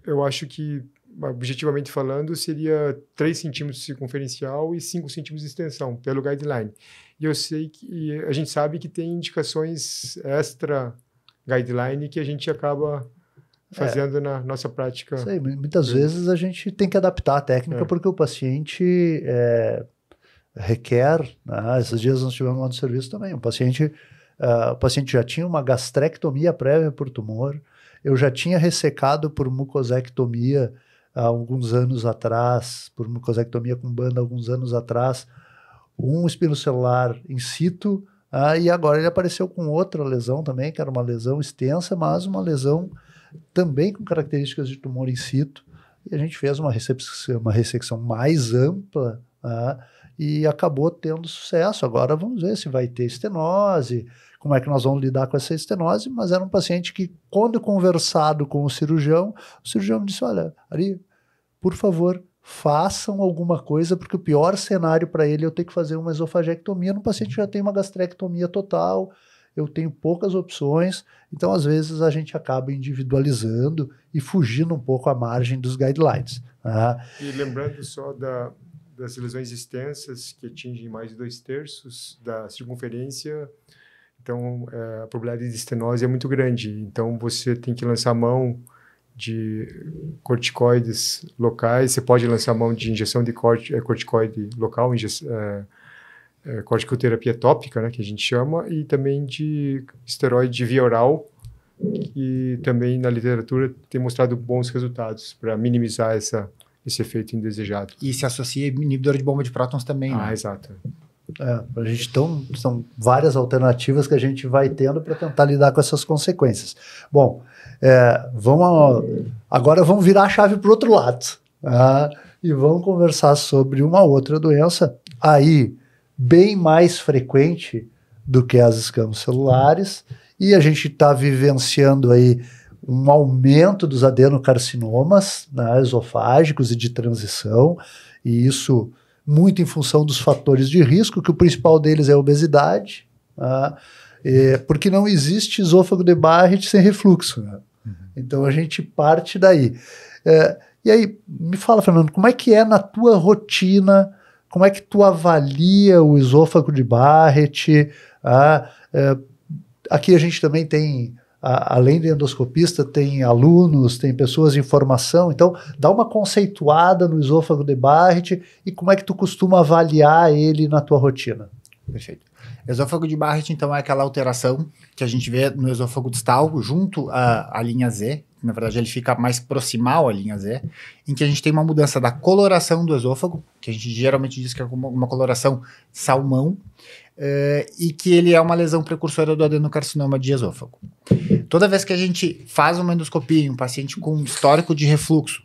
Speaker 2: eu acho que, objetivamente falando, seria 3 centímetros circunferencial e 5 centímetros de extensão, pelo guideline. E eu sei que a gente sabe que tem indicações extra guideline que a gente acaba fazendo na nossa prática.
Speaker 1: Sei, muitas vezes a gente tem que adaptar a técnica porque o paciente requer, né? Esses dias nós tivemos lá no serviço também, o paciente já tinha uma gastrectomia prévia por tumor, eu já tinha ressecado por mucosectomia há alguns anos atrás, por mucosectomia com banda, alguns anos atrás, um espinocelular in situ, e agora ele apareceu com outra lesão também, que era uma lesão extensa, mas uma lesão também com características de tumor in situ, e a gente fez uma ressecção mais ampla, e acabou tendo sucesso. Agora vamos ver se vai ter estenose, como é que nós vamos lidar com essa estenose, mas era um paciente que, quando conversado com o cirurgião me disse, olha, Ari, por favor, façam alguma coisa, porque o pior cenário para ele é eu ter que fazer uma esofagectomia no paciente que já tem uma gastrectomia total, eu tenho poucas opções, então às vezes a gente acaba individualizando e fugindo um pouco à margem dos guidelines.
Speaker 2: E lembrando só das lesões extensas que atingem mais de 2/3 da circunferência, então a probabilidade de estenose é muito grande, então você tem que lançar mão de corticoides locais, você pode lançar mão de injeção de corticoide local, corticoterapia tópica, né, que a gente chama, e também de esteroide de via oral, que também na literatura tem mostrado bons resultados para minimizar esse efeito indesejado.
Speaker 3: E se associa inibidor de bomba de prótons também, né?
Speaker 2: Exato.
Speaker 1: A gente são várias alternativas que a gente vai tendo para tentar lidar com essas consequências. Bom, agora vamos virar a chave para o outro lado, e vamos conversar sobre uma outra doença aí bem mais frequente do que as escamas celulares, e a gente está vivenciando aí um aumento dos adenocarcinomas, né, esofágicos e de transição, e isso muito em função dos fatores de risco, que o principal deles é a obesidade, porque não existe esôfago de Barrett sem refluxo, né? Então a gente parte daí. E aí, me fala, Fernando, como é que é na tua rotina, como é que tu avalia o esôfago de Barrett? Aqui a gente também tem, além de endoscopista, tem alunos, tem pessoas em formação, então dá uma conceituada no esôfago de Barrett e como é que tu costuma avaliar ele na tua rotina?
Speaker 3: Perfeito. Esôfago de Barrett, então, é aquela alteração que a gente vê no esôfago distal, junto à linha Z, na verdade ele fica mais proximal à linha Z, em que a gente tem uma mudança da coloração do esôfago, que a gente geralmente diz que é uma coloração salmão, e que ele é uma lesão precursora do adenocarcinoma de esôfago. Toda vez que a gente faz uma endoscopia em um paciente com histórico de refluxo,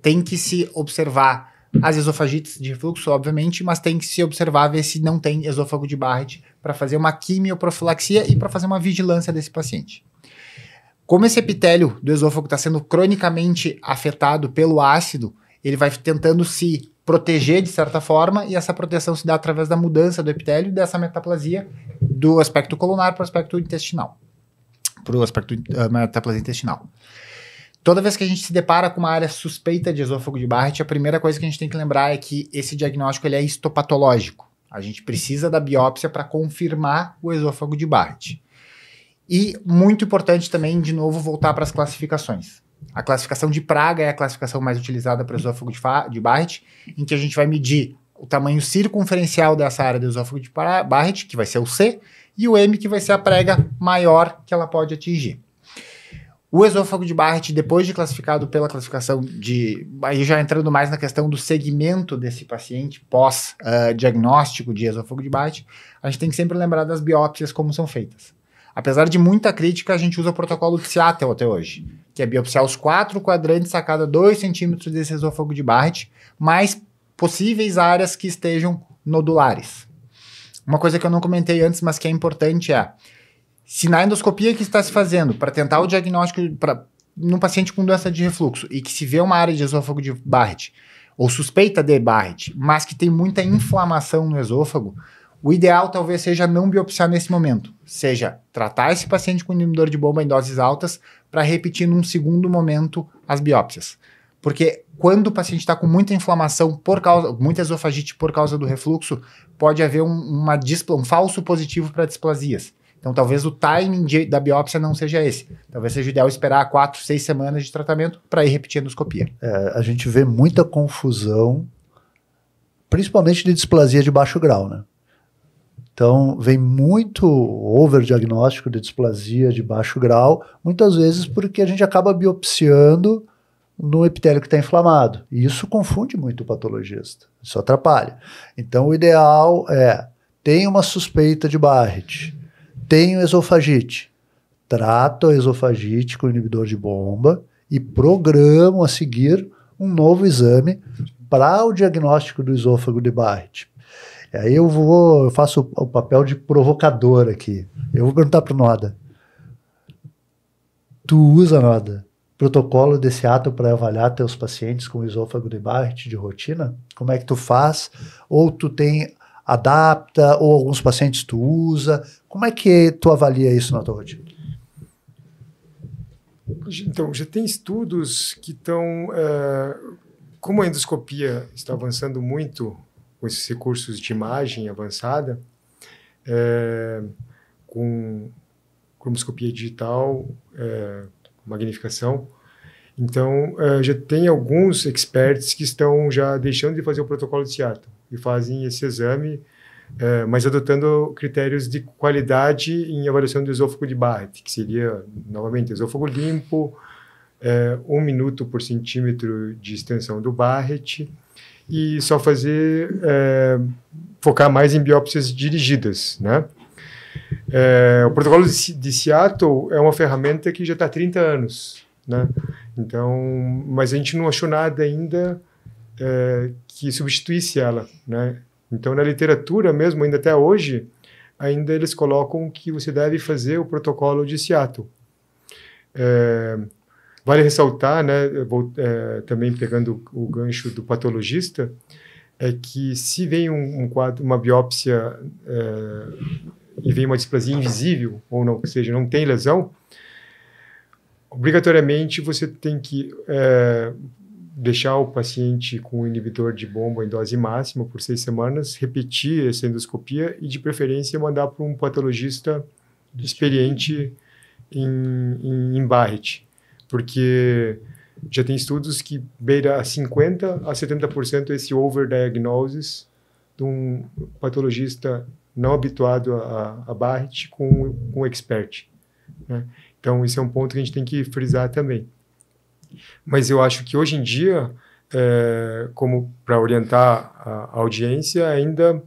Speaker 3: tem que se observar as esofagites de refluxo, obviamente, mas tem que se observar, ver se não tem esôfago de Barrett para fazer uma quimioprofilaxia e para fazer uma vigilância desse paciente. Como esse epitélio do esôfago está sendo cronicamente afetado pelo ácido, ele vai tentando se proteger de certa forma, e essa proteção se dá através da mudança do epitélio e dessa metaplasia do aspecto colunar para o aspecto intestinal. Para o aspecto metaplasia intestinal. Toda vez que a gente se depara com uma área suspeita de esôfago de Barrett, a primeira coisa que a gente tem que lembrar é que esse diagnóstico ele é histopatológico. A gente precisa da biópsia para confirmar o esôfago de Barrett. E muito importante também, de novo, voltar para as classificações. A classificação de Praga é a classificação mais utilizada para o esôfago de Barrett, em que a gente vai medir o tamanho circunferencial dessa área do esôfago de Barrett, que vai ser o C, e o M, que vai ser a prega maior que ela pode atingir. O esôfago de Barrett, depois de classificado pela classificação de... Aí já entrando mais na questão do segmento desse paciente, pós-diagnóstico de esôfago de Barrett, a gente tem que sempre lembrar das biópsias como são feitas. Apesar de muita crítica, a gente usa o protocolo de Seattle até hoje, que é biopsiar os 4 quadrantes a cada 2 centímetros desse esôfago de Barrett, mais possíveis áreas que estejam nodulares. Uma coisa que eu não comentei antes, mas que é importante é, se na endoscopia que está se fazendo para tentar o diagnóstico num paciente com doença de refluxo e que se vê uma área de esôfago de Barrett, ou suspeita de Barrett, mas que tem muita inflamação no esôfago, o ideal talvez seja não biopsiar nesse momento, seja tratar esse paciente com inibidor de bomba em doses altas para repetir num segundo momento as biópsias. Porque quando o paciente está com muita inflamação, muita esofagite por causa do refluxo, pode haver um falso positivo para displasias. Então, talvez o timing da biópsia não seja esse. Talvez seja o ideal esperar 4, 6 semanas de tratamento para ir repetir a endoscopia.
Speaker 1: A gente vê muita confusão, principalmente de displasia de baixo grau, né? Então, vem muito overdiagnóstico de displasia de baixo grau, muitas vezes porque a gente acaba biopsiando no epitélio que está inflamado. E isso confunde muito o patologista, isso atrapalha. Então, o ideal é, tem uma suspeita de Barrett, tem esofagite, trata a esofagite com inibidor de bomba e programo a seguir um novo exame para o diagnóstico do esôfago de Barrett. Aí eu faço o papel de provocador aqui. Eu vou perguntar para o Noda. Tu usa, Noda, protocolo desse ato para avaliar teus pacientes com esôfago de Barrett de rotina? Como é que tu faz? Ou tu adapta, ou alguns pacientes tu usa? Como é que tu avalia isso na tua rotina?
Speaker 2: Então, já tem estudos que estão... como a endoscopia está avançando muito com esses recursos de imagem avançada, com cromoscopia digital, magnificação. Então, já tem alguns experts que estão já deixando de fazer o protocolo de Seattle e fazem esse exame, mas adotando critérios de qualidade em avaliação do esôfago de Barrett, que seria, novamente, esôfago limpo, 1 minuto por centímetro de extensão do Barrett, e só focar mais em biópsias dirigidas, né? O protocolo de Seattle é uma ferramenta que já está há 30 anos, né? Então, mas a gente não achou nada ainda que substituísse ela, né? Então, na literatura mesmo, ainda até hoje, ainda eles colocam que você deve fazer o protocolo de Seattle. Vale ressaltar, né, também pegando o gancho do patologista, é que se vem um quadro, uma biópsia e vem uma displasia invisível, ou não, ou seja, não tem lesão, obrigatoriamente você tem que deixar o paciente com o inibidor de bomba em dose máxima por 6 semanas, repetir essa endoscopia e, de preferência, mandar para um patologista experiente em Barrett, porque já tem estudos que beira a 50% a 70% esse overdiagnosis de um patologista não habituado a Barrett com um expert, né? Então, esse é um ponto que a gente tem que frisar também. Mas eu acho que hoje em dia, como para orientar a audiência, ainda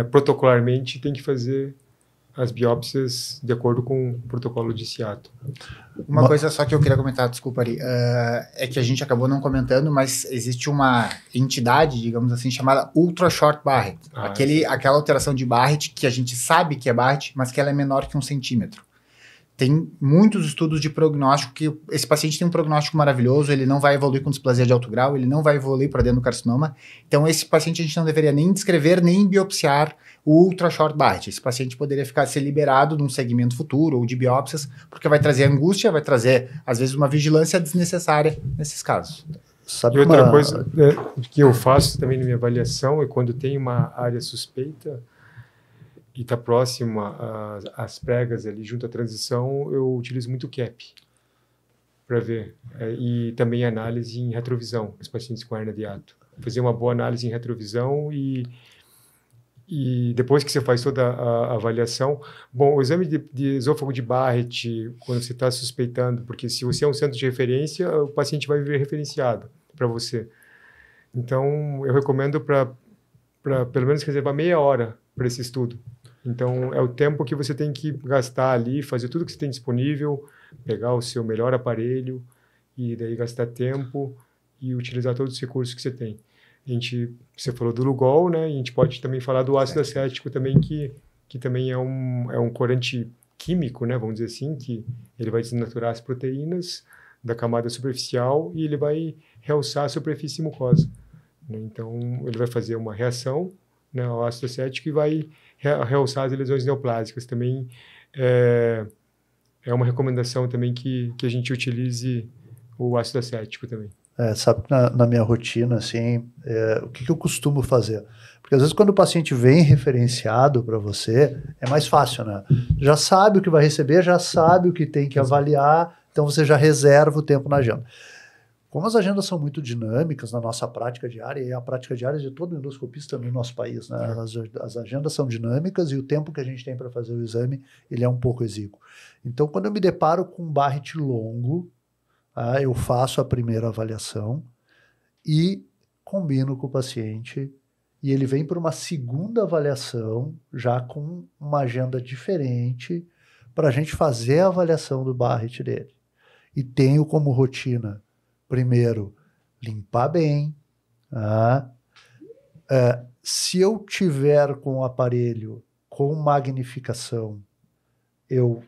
Speaker 2: protocolarmente tem que fazer as biópsias de acordo com o protocolo de Seattle.
Speaker 3: Uma coisa só que eu queria comentar, desculpa, Ari, é que a gente acabou não comentando, mas existe uma entidade, digamos assim, chamada Ultra Short Barrett. Aquela alteração de Barrett que a gente sabe que é Barrett, mas que ela é menor que 1 centímetro. Tem muitos estudos de prognóstico que esse paciente tem um prognóstico maravilhoso, ele não vai evoluir com displasia de alto grau, ele não vai evoluir para adenocarcinoma. Então, esse paciente a gente não deveria nem descrever, nem biopsiar o ultra short Barrett. Esse paciente poderia ser liberado num segmento futuro ou de biópsias, porque vai trazer angústia, vai trazer, às vezes, uma vigilância desnecessária nesses casos.
Speaker 2: E outra coisa que eu faço também na minha avaliação é quando tem uma área suspeita e está próxima às pregas ali junto à transição, eu utilizo muito CAP para ver. E também análise em retrovisão, os pacientes com hernia de hiato. Fazer uma boa análise em retrovisão e depois que você faz toda a avaliação... Bom, o exame de esôfago de Barrett, quando você está suspeitando, porque se você é um centro de referência, o paciente vai vir referenciado para você. Então, eu recomendo para pelo menos reservar meia hora para esse estudo. Então, é o tempo que você tem que gastar ali, fazer tudo que você tem disponível, pegar o seu melhor aparelho e daí gastar tempo e utilizar todos os recursos que você tem. Você falou do Lugol, né? E a gente pode também falar do ácido acético também, que também é um corante químico, né? Vamos dizer assim, que ele vai desnaturar as proteínas da camada superficial e ele vai realçar a superfície mucosa, né? Então, ele vai fazer uma reação, né, ao ácido acético e vai realçar as lesões neoplásicas. Também é uma recomendação também que a gente utilize o ácido acético também.
Speaker 1: Sabe que na minha rotina, assim, o que eu costumo fazer? Porque às vezes quando o paciente vem referenciado para você, é mais fácil, né? Já sabe o que vai receber, já sabe o que tem que avaliar, então você já reserva o tempo na agenda. Como as agendas são muito dinâmicas na nossa prática diária, e a prática diária de todo endoscopista no nosso país, né? As agendas são dinâmicas e o tempo que a gente tem para fazer o exame, ele é um pouco exíguo. Então, quando eu me deparo com um Barrett longo, Eu faço a primeira avaliação e combino com o paciente e ele vem para uma segunda avaliação já com uma agenda diferente para a gente fazer a avaliação do Barrett dele. E tenho como rotina, primeiro, limpar bem. Se eu tiver com o aparelho com magnificação, eu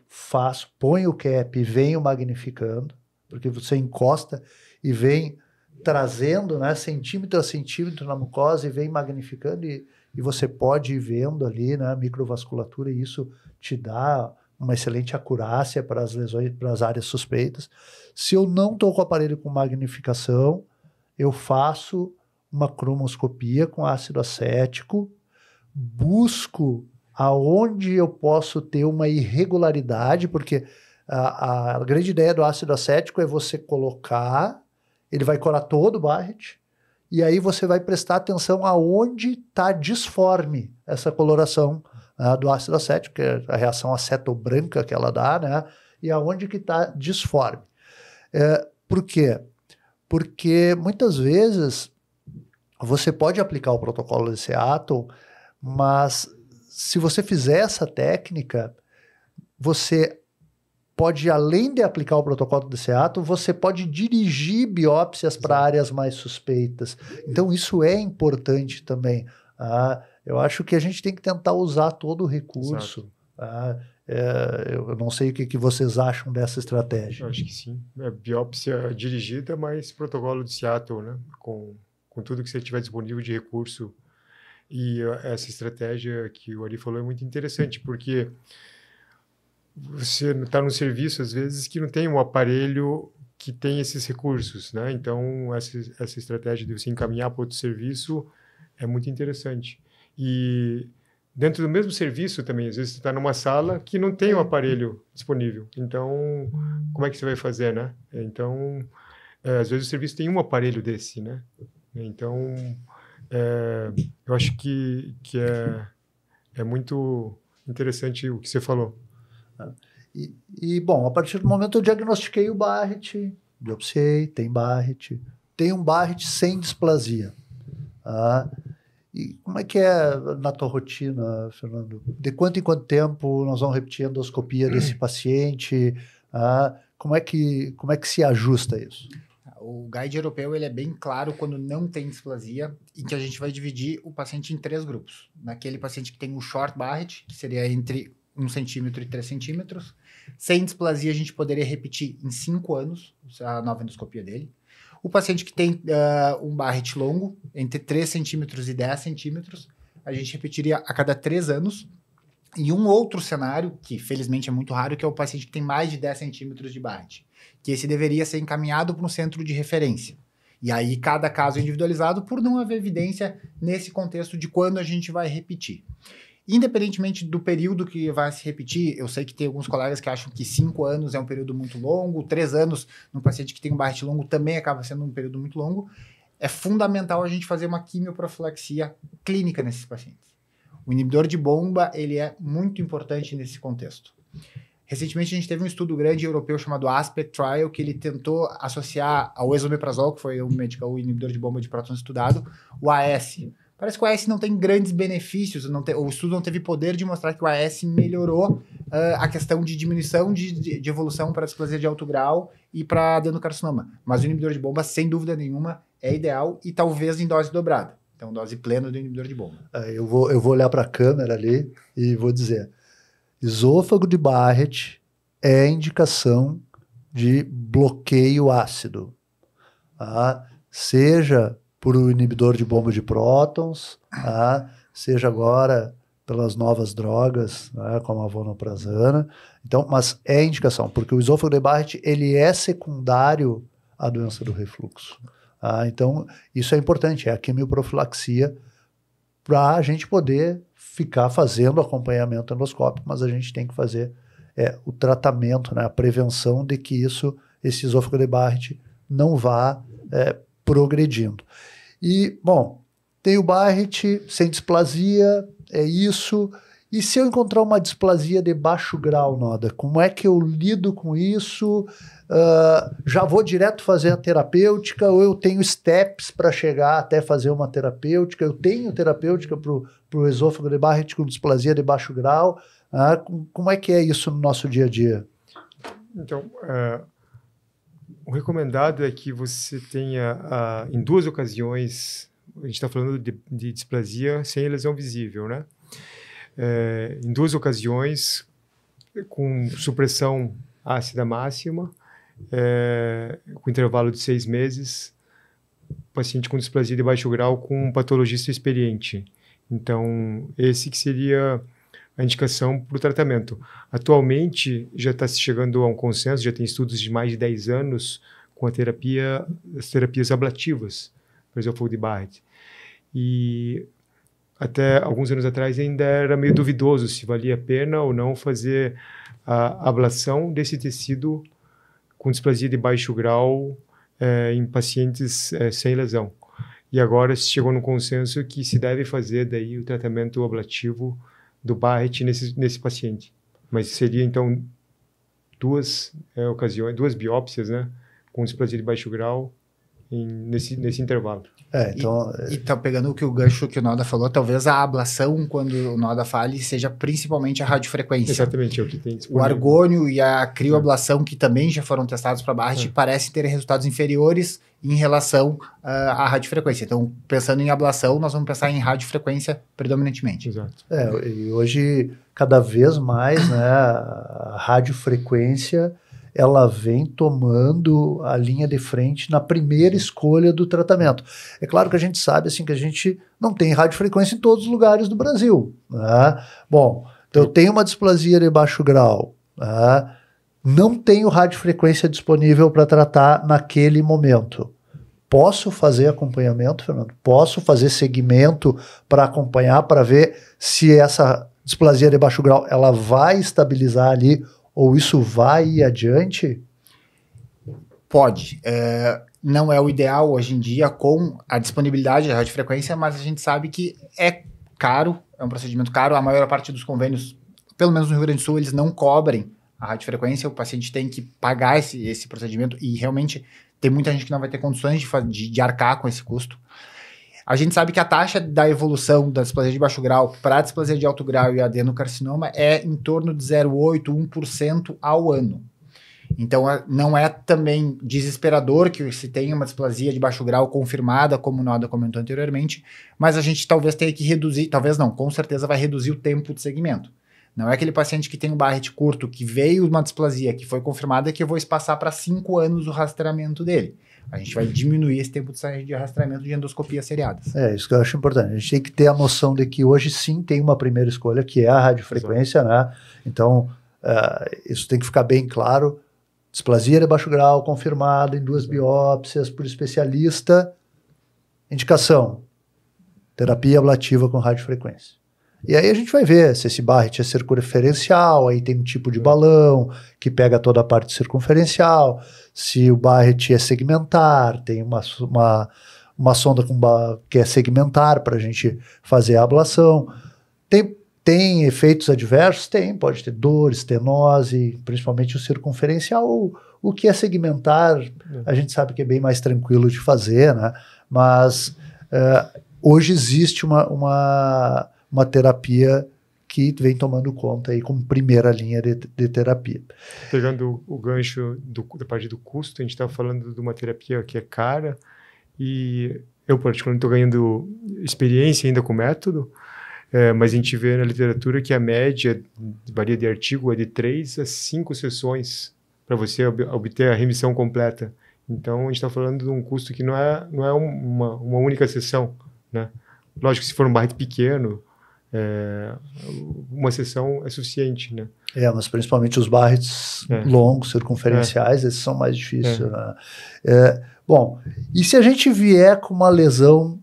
Speaker 1: ponho o cap e venho magnificando, porque você encosta e vem trazendo, né, centímetro a centímetro na mucosa e vem magnificando e você pode ir vendo ali, né, a microvasculatura, e isso te dá uma excelente acurácia para as lesões, para as áreas suspeitas. Se eu não estou com o aparelho com magnificação, eu faço uma cromoscopia com ácido acético, busco aonde eu posso ter uma irregularidade, porque a grande ideia do ácido acético é você colocar, ele vai colar todo o Barrett, e aí você vai prestar atenção aonde está disforme essa coloração do ácido acético, que é a reação acetobranca que ela dá, né? E aonde que está disforme. Por quê? Porque muitas vezes você pode aplicar o protocolo de Seattle, mas se você fizer essa técnica, você pode, além de aplicar o protocolo de Seattle, você pode dirigir biópsias para áreas mais suspeitas. Então, isso é importante também. Eu acho que a gente tem que tentar usar todo o recurso. Eu não sei o que vocês acham dessa estratégia.
Speaker 2: Eu acho que sim. É biópsia dirigida, mas protocolo de Seattle, né? Com tudo que você tiver disponível de recurso. E essa estratégia que o Ari falou é muito interessante, porque você está num serviço, às vezes, que não tem um aparelho que tem esses recursos, né? Então, essa estratégia de você encaminhar para outro serviço é muito interessante. E dentro do mesmo serviço também, às vezes você está numa sala que não tem um aparelho disponível. Então, como é que você vai fazer, né? Então, às vezes o serviço tem um aparelho desse, né? Então, eu acho que é muito interessante o que você falou.
Speaker 1: Bom, a partir do momento eu diagnostiquei o Barrett, biopsiei, tem Barrett, tem um Barrett sem displasia. E como é que é na tua rotina, Fernando? De quanto em quanto tempo nós vamos repetir a endoscopia desse paciente? Como é que se ajusta isso?
Speaker 3: O guide europeu ele é bem claro quando não tem displasia, em que a gente vai dividir o paciente em 3 grupos. Naquele paciente que tem um short Barrett, que seria entre 1 centímetro e 3 centímetros. Sem displasia, a gente poderia repetir em 5 anos a nova endoscopia dele. O paciente que tem um Barrett longo, entre 3 centímetros e 10 centímetros, a gente repetiria a cada 3 anos. E um outro cenário, que felizmente é muito raro, que é o paciente que tem mais de 10 centímetros de Barrett, que esse deveria ser encaminhado para um centro de referência. E aí cada caso é individualizado por não haver evidência nesse contexto de quando a gente vai repetir. Independentemente do período que vai se repetir, eu sei que tem alguns colegas que acham que 5 anos é um período muito longo, 3 anos num paciente que tem um Barrett longo também acaba sendo um período muito longo. É fundamental a gente fazer uma quimioprofilaxia clínica nesses pacientes. O inibidor de bomba, ele é muito importante nesse contexto. Recentemente a gente teve um estudo grande europeu chamado ASPEC Trial, que ele tentou associar ao esomeprazol, que foi o inibidor de bomba de prótons estudado, o AS. Parece que o AS não tem grandes benefícios, o estudo não teve poder de mostrar que o AS melhorou a questão de diminuição de evolução para displasia de alto grau e para adenocarcinoma. Mas o inibidor de bomba, sem dúvida nenhuma, é ideal e talvez em dose dobrada. Então, dose plena do inibidor de bomba.
Speaker 1: Eu vou olhar para a câmera ali e vou dizer: esôfago de Barrett é indicação de bloqueio ácido. Seja por um inibidor de bomba de prótons, seja agora pelas novas drogas, como a vonoprazana. Então, mas é indicação, porque o esôfago de Barrett ele é secundário à doença do refluxo. Então, isso é importante, é a quimioprofilaxia para a gente poder ficar fazendo acompanhamento endoscópico, mas a gente tem que fazer o tratamento, a prevenção de que esse esôfago de Barrett não vá progredindo. E, bom, tem o Barrett sem displasia, é isso, E se eu encontrar uma displasia de baixo grau, Noda, como é que eu lido com isso? Já vou direto fazer a terapêutica ou eu tenho steps para chegar até fazer uma terapêutica? Eu tenho terapêutica para o esôfago de Barrett com displasia de baixo grau? Como é que é isso no nosso dia a dia?
Speaker 2: Então, o recomendado é que você tenha, em 2 ocasiões, a gente está falando de displasia sem lesão visível, né? Em 2 ocasiões, com supressão ácida máxima, com intervalo de 6 meses, paciente com displasia de baixo grau com um patologista experiente. Então, esse que seria a indicação para o tratamento. Atualmente, já está se chegando a um consenso, já tem estudos de mais de 10 anos com as terapias ablativas para esôfago de Barrett. E até alguns anos atrás ainda era meio duvidoso se valia a pena ou não fazer a ablação desse tecido com displasia de baixo grau em pacientes sem lesão. E agora se chegou no consenso que se deve fazer daí o tratamento ablativo do Barrett nesse paciente. Mas seria, então, 2 ocasiões, 2 biópsias, né, com displasia de baixo grau nesse intervalo.
Speaker 3: Então, pegando o gancho que o Noda falou, talvez a ablação, quando o Noda fale, seja principalmente a radiofrequência.
Speaker 2: Exatamente, é o que tem disponível.
Speaker 3: O argônio e a crioablação, que também já foram testados para Barrett, parecem ter resultados inferiores em relação à radiofrequência. Então, pensando em ablação, nós vamos pensar em radiofrequência predominantemente.
Speaker 2: Exato.
Speaker 1: E hoje, cada vez mais, né, a radiofrequência ela vem tomando a linha de frente na primeira escolha do tratamento. É claro que a gente sabe assim, que a gente não tem radiofrequência em todos os lugares do Brasil. Né? Bom, então eu tenho uma displasia de baixo grau, né? Não tenho radiofrequência disponível para tratar naquele momento. Posso fazer acompanhamento, Fernando? Posso fazer segmento para acompanhar, para ver se essa displasia de baixo grau ela vai estabilizar ali ou isso vai ir adiante?
Speaker 3: Pode. Não é o ideal hoje em dia com a disponibilidade da radiofrequência, mas a gente sabe que é caro, é um procedimento caro. A maior parte dos convênios, pelo menos no Rio Grande do Sul, eles não cobrem a radiofrequência. O paciente tem que pagar esse procedimento e realmente tem muita gente que não vai ter condições de arcar com esse custo. A gente sabe que a taxa da evolução da displasia de baixo grau para a displasia de alto grau e adenocarcinoma é em torno de 0,8%, 1% ao ano. Então, não é também desesperador que se tenha uma displasia de baixo grau confirmada, como o Noda comentou anteriormente, mas a gente talvez tenha que reduzir, talvez não, com certeza vai reduzir o tempo de segmento. Não é aquele paciente que tem um Barrett curto, que veio uma displasia que foi confirmada, que eu vou espaçar para 5 anos o rastreamento dele. A gente vai diminuir esse tempo de rastreamento de endoscopias seriadas.
Speaker 1: Isso que eu acho importante. A gente tem que ter a noção de que hoje sim tem uma primeira escolha, que é a radiofrequência, né? Então, isso tem que ficar bem claro. Displasia de baixo grau confirmada em 2 biópsias por especialista. Indicação: terapia ablativa com radiofrequência. E aí a gente vai ver se esse Barrett é circunferencial, aí tem um tipo de balão que pega toda a parte circunferencial, se o Barrett é segmentar, tem uma sonda que é segmentar para a gente fazer a ablação. Tem efeitos adversos? Tem, pode ter dor, estenose, principalmente o circunferencial. O que é segmentar, a gente sabe que é bem mais tranquilo de fazer, né? Mas hoje existe uma terapia que vem tomando conta aí como primeira linha de terapia.
Speaker 2: Pegando o gancho da parte do custo, a gente está falando de uma terapia que é cara e eu particularmente estou ganhando experiência ainda com o método, mas a gente vê na literatura que a média, varia de artigo, é de 3 a 5 sessões para você obter a remissão completa. Então a gente está falando de um custo que não é uma única sessão, né? Lógico que se for um Barrett pequeno, uma sessão é suficiente, né?
Speaker 1: Mas principalmente os Barretts longos, circunferenciais, esses são mais difíceis. Né? Bom, e se a gente vier com uma lesão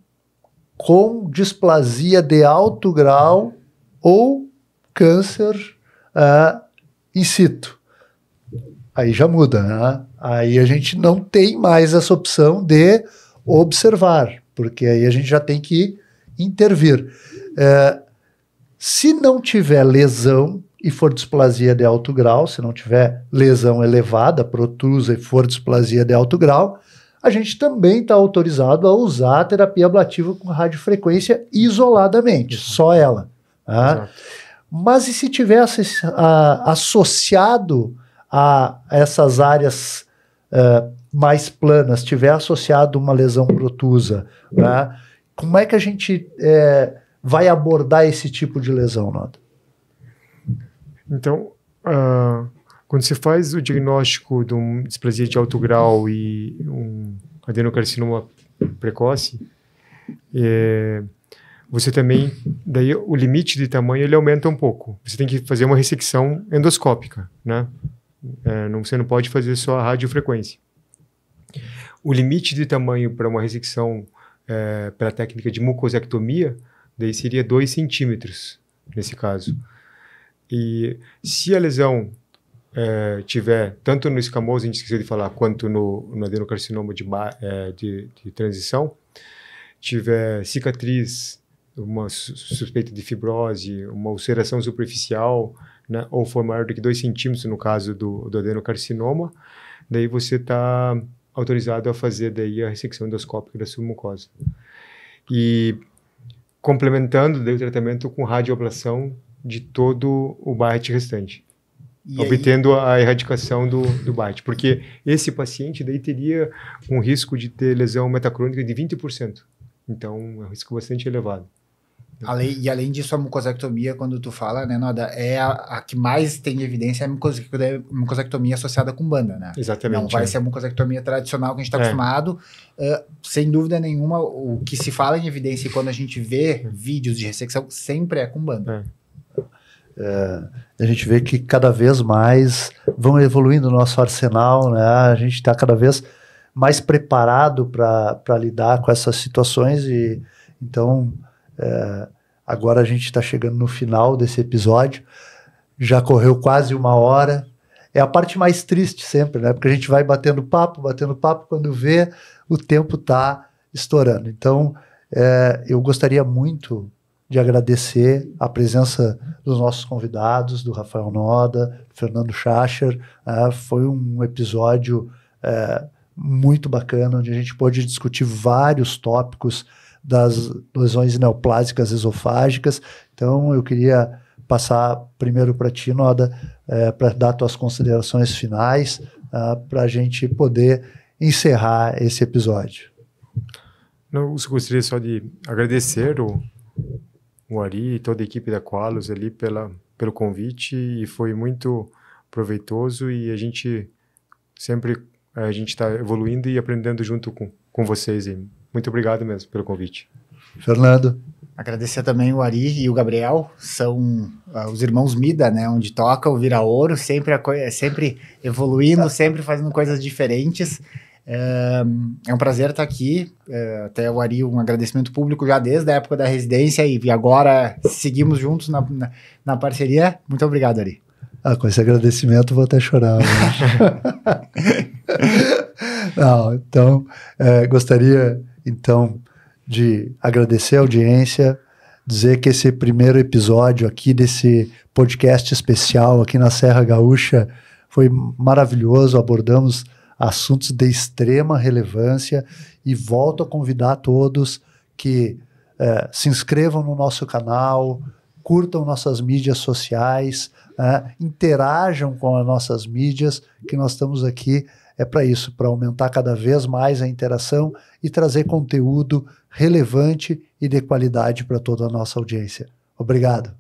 Speaker 1: com displasia de alto grau ou câncer in situ? Aí já muda, né? Aí a gente não tem mais essa opção de observar, porque aí a gente já tem que intervir. Se não tiver lesão e for displasia de alto grau, se não tiver lesão elevada, protusa e for displasia de alto grau, a gente também está autorizado a usar a terapia ablativa com radiofrequência isoladamente, só ela. Tá?
Speaker 2: Exato.
Speaker 1: Mas e se tiver associado a essas áreas mais planas, tiver associado uma lesão protusa, né? Como é que a gente vai abordar esse tipo de lesão, Noda?
Speaker 2: Então, quando você faz o diagnóstico de uma displasia de alto grau e um adenocarcinoma precoce, você também, daí o limite de tamanho ele aumenta um pouco. Você tem que fazer uma ressecção endoscópica, né? Você não pode fazer só a radiofrequência. O limite de tamanho para uma ressecção pela técnica de mucosectomia, daí seria 2 centímetros, nesse caso. E se a lesão tiver, tanto no escamoso, a gente esqueceu de falar, quanto no adenocarcinoma de transição, tiver cicatriz, uma suspeita de fibrose, uma ulceração superficial, né, ou for maior do que 2 centímetros no caso do adenocarcinoma, daí você está autorizado a fazer daí a ressecção endoscópica da submucosa. E complementando daí o tratamento com radioablação de todo o BART restante, obtendo a erradicação do BART, porque esse paciente daí teria um risco de ter lesão metacrônica de 20%. Então, é um risco bastante elevado.
Speaker 3: Além disso, a mucosectomia, quando tu fala, né, Noda, é a que mais tem evidência, é a mucosectomia associada com banda, né?
Speaker 2: Exatamente.
Speaker 3: Não vai ser a mucosectomia tradicional que a gente está acostumado. Sem dúvida nenhuma, o que se fala em evidência e quando a gente vê vídeos de ressecção, sempre é com banda.
Speaker 1: A gente vê que cada vez mais vão evoluindo o nosso arsenal, né? A gente está cada vez mais preparado para lidar com essas situações e então agora a gente está chegando no final desse episódio, já correu quase 1 hora, é a parte mais triste sempre, né? Porque a gente vai batendo papo, quando vê o tempo está estourando. Então eu gostaria muito de agradecer a presença dos nossos convidados, do Rafael Noda, Fernando Schacher. Foi um episódio muito bacana, onde a gente pôde discutir vários tópicos das lesões neoplásicas esofágicas. Então, eu queria passar primeiro para ti, Noda, para dar tuas considerações finais, para a gente poder encerrar esse episódio.
Speaker 2: Eu gostaria só de agradecer o Ari e toda a equipe da Qualos ali pelo convite, e foi muito proveitoso, e a gente sempre está evoluindo e aprendendo junto com vocês. E muito obrigado mesmo pelo convite.
Speaker 1: Fernando.
Speaker 3: Agradecer também o Ari e o Gabriel, são os irmãos Mida, né, onde toca o Vira Ouro, sempre evoluindo, sempre fazendo coisas diferentes. É um prazer estar aqui. Até o Ari, um agradecimento público já desde a época da residência, e agora seguimos juntos na parceria. Muito obrigado, Ari.
Speaker 1: Com esse agradecimento vou até chorar. Não, então, gostaria então de agradecer a audiência, dizer que esse primeiro episódio aqui desse podcast especial aqui na Serra Gaúcha foi maravilhoso, abordamos assuntos de extrema relevância, e volto a convidar todos que se inscrevam no nosso canal, curtam nossas mídias sociais, interajam com as nossas mídias, que nós estamos aqui para isso, para aumentar cada vez mais a interação e trazer conteúdo relevante e de qualidade para toda a nossa audiência. Obrigado.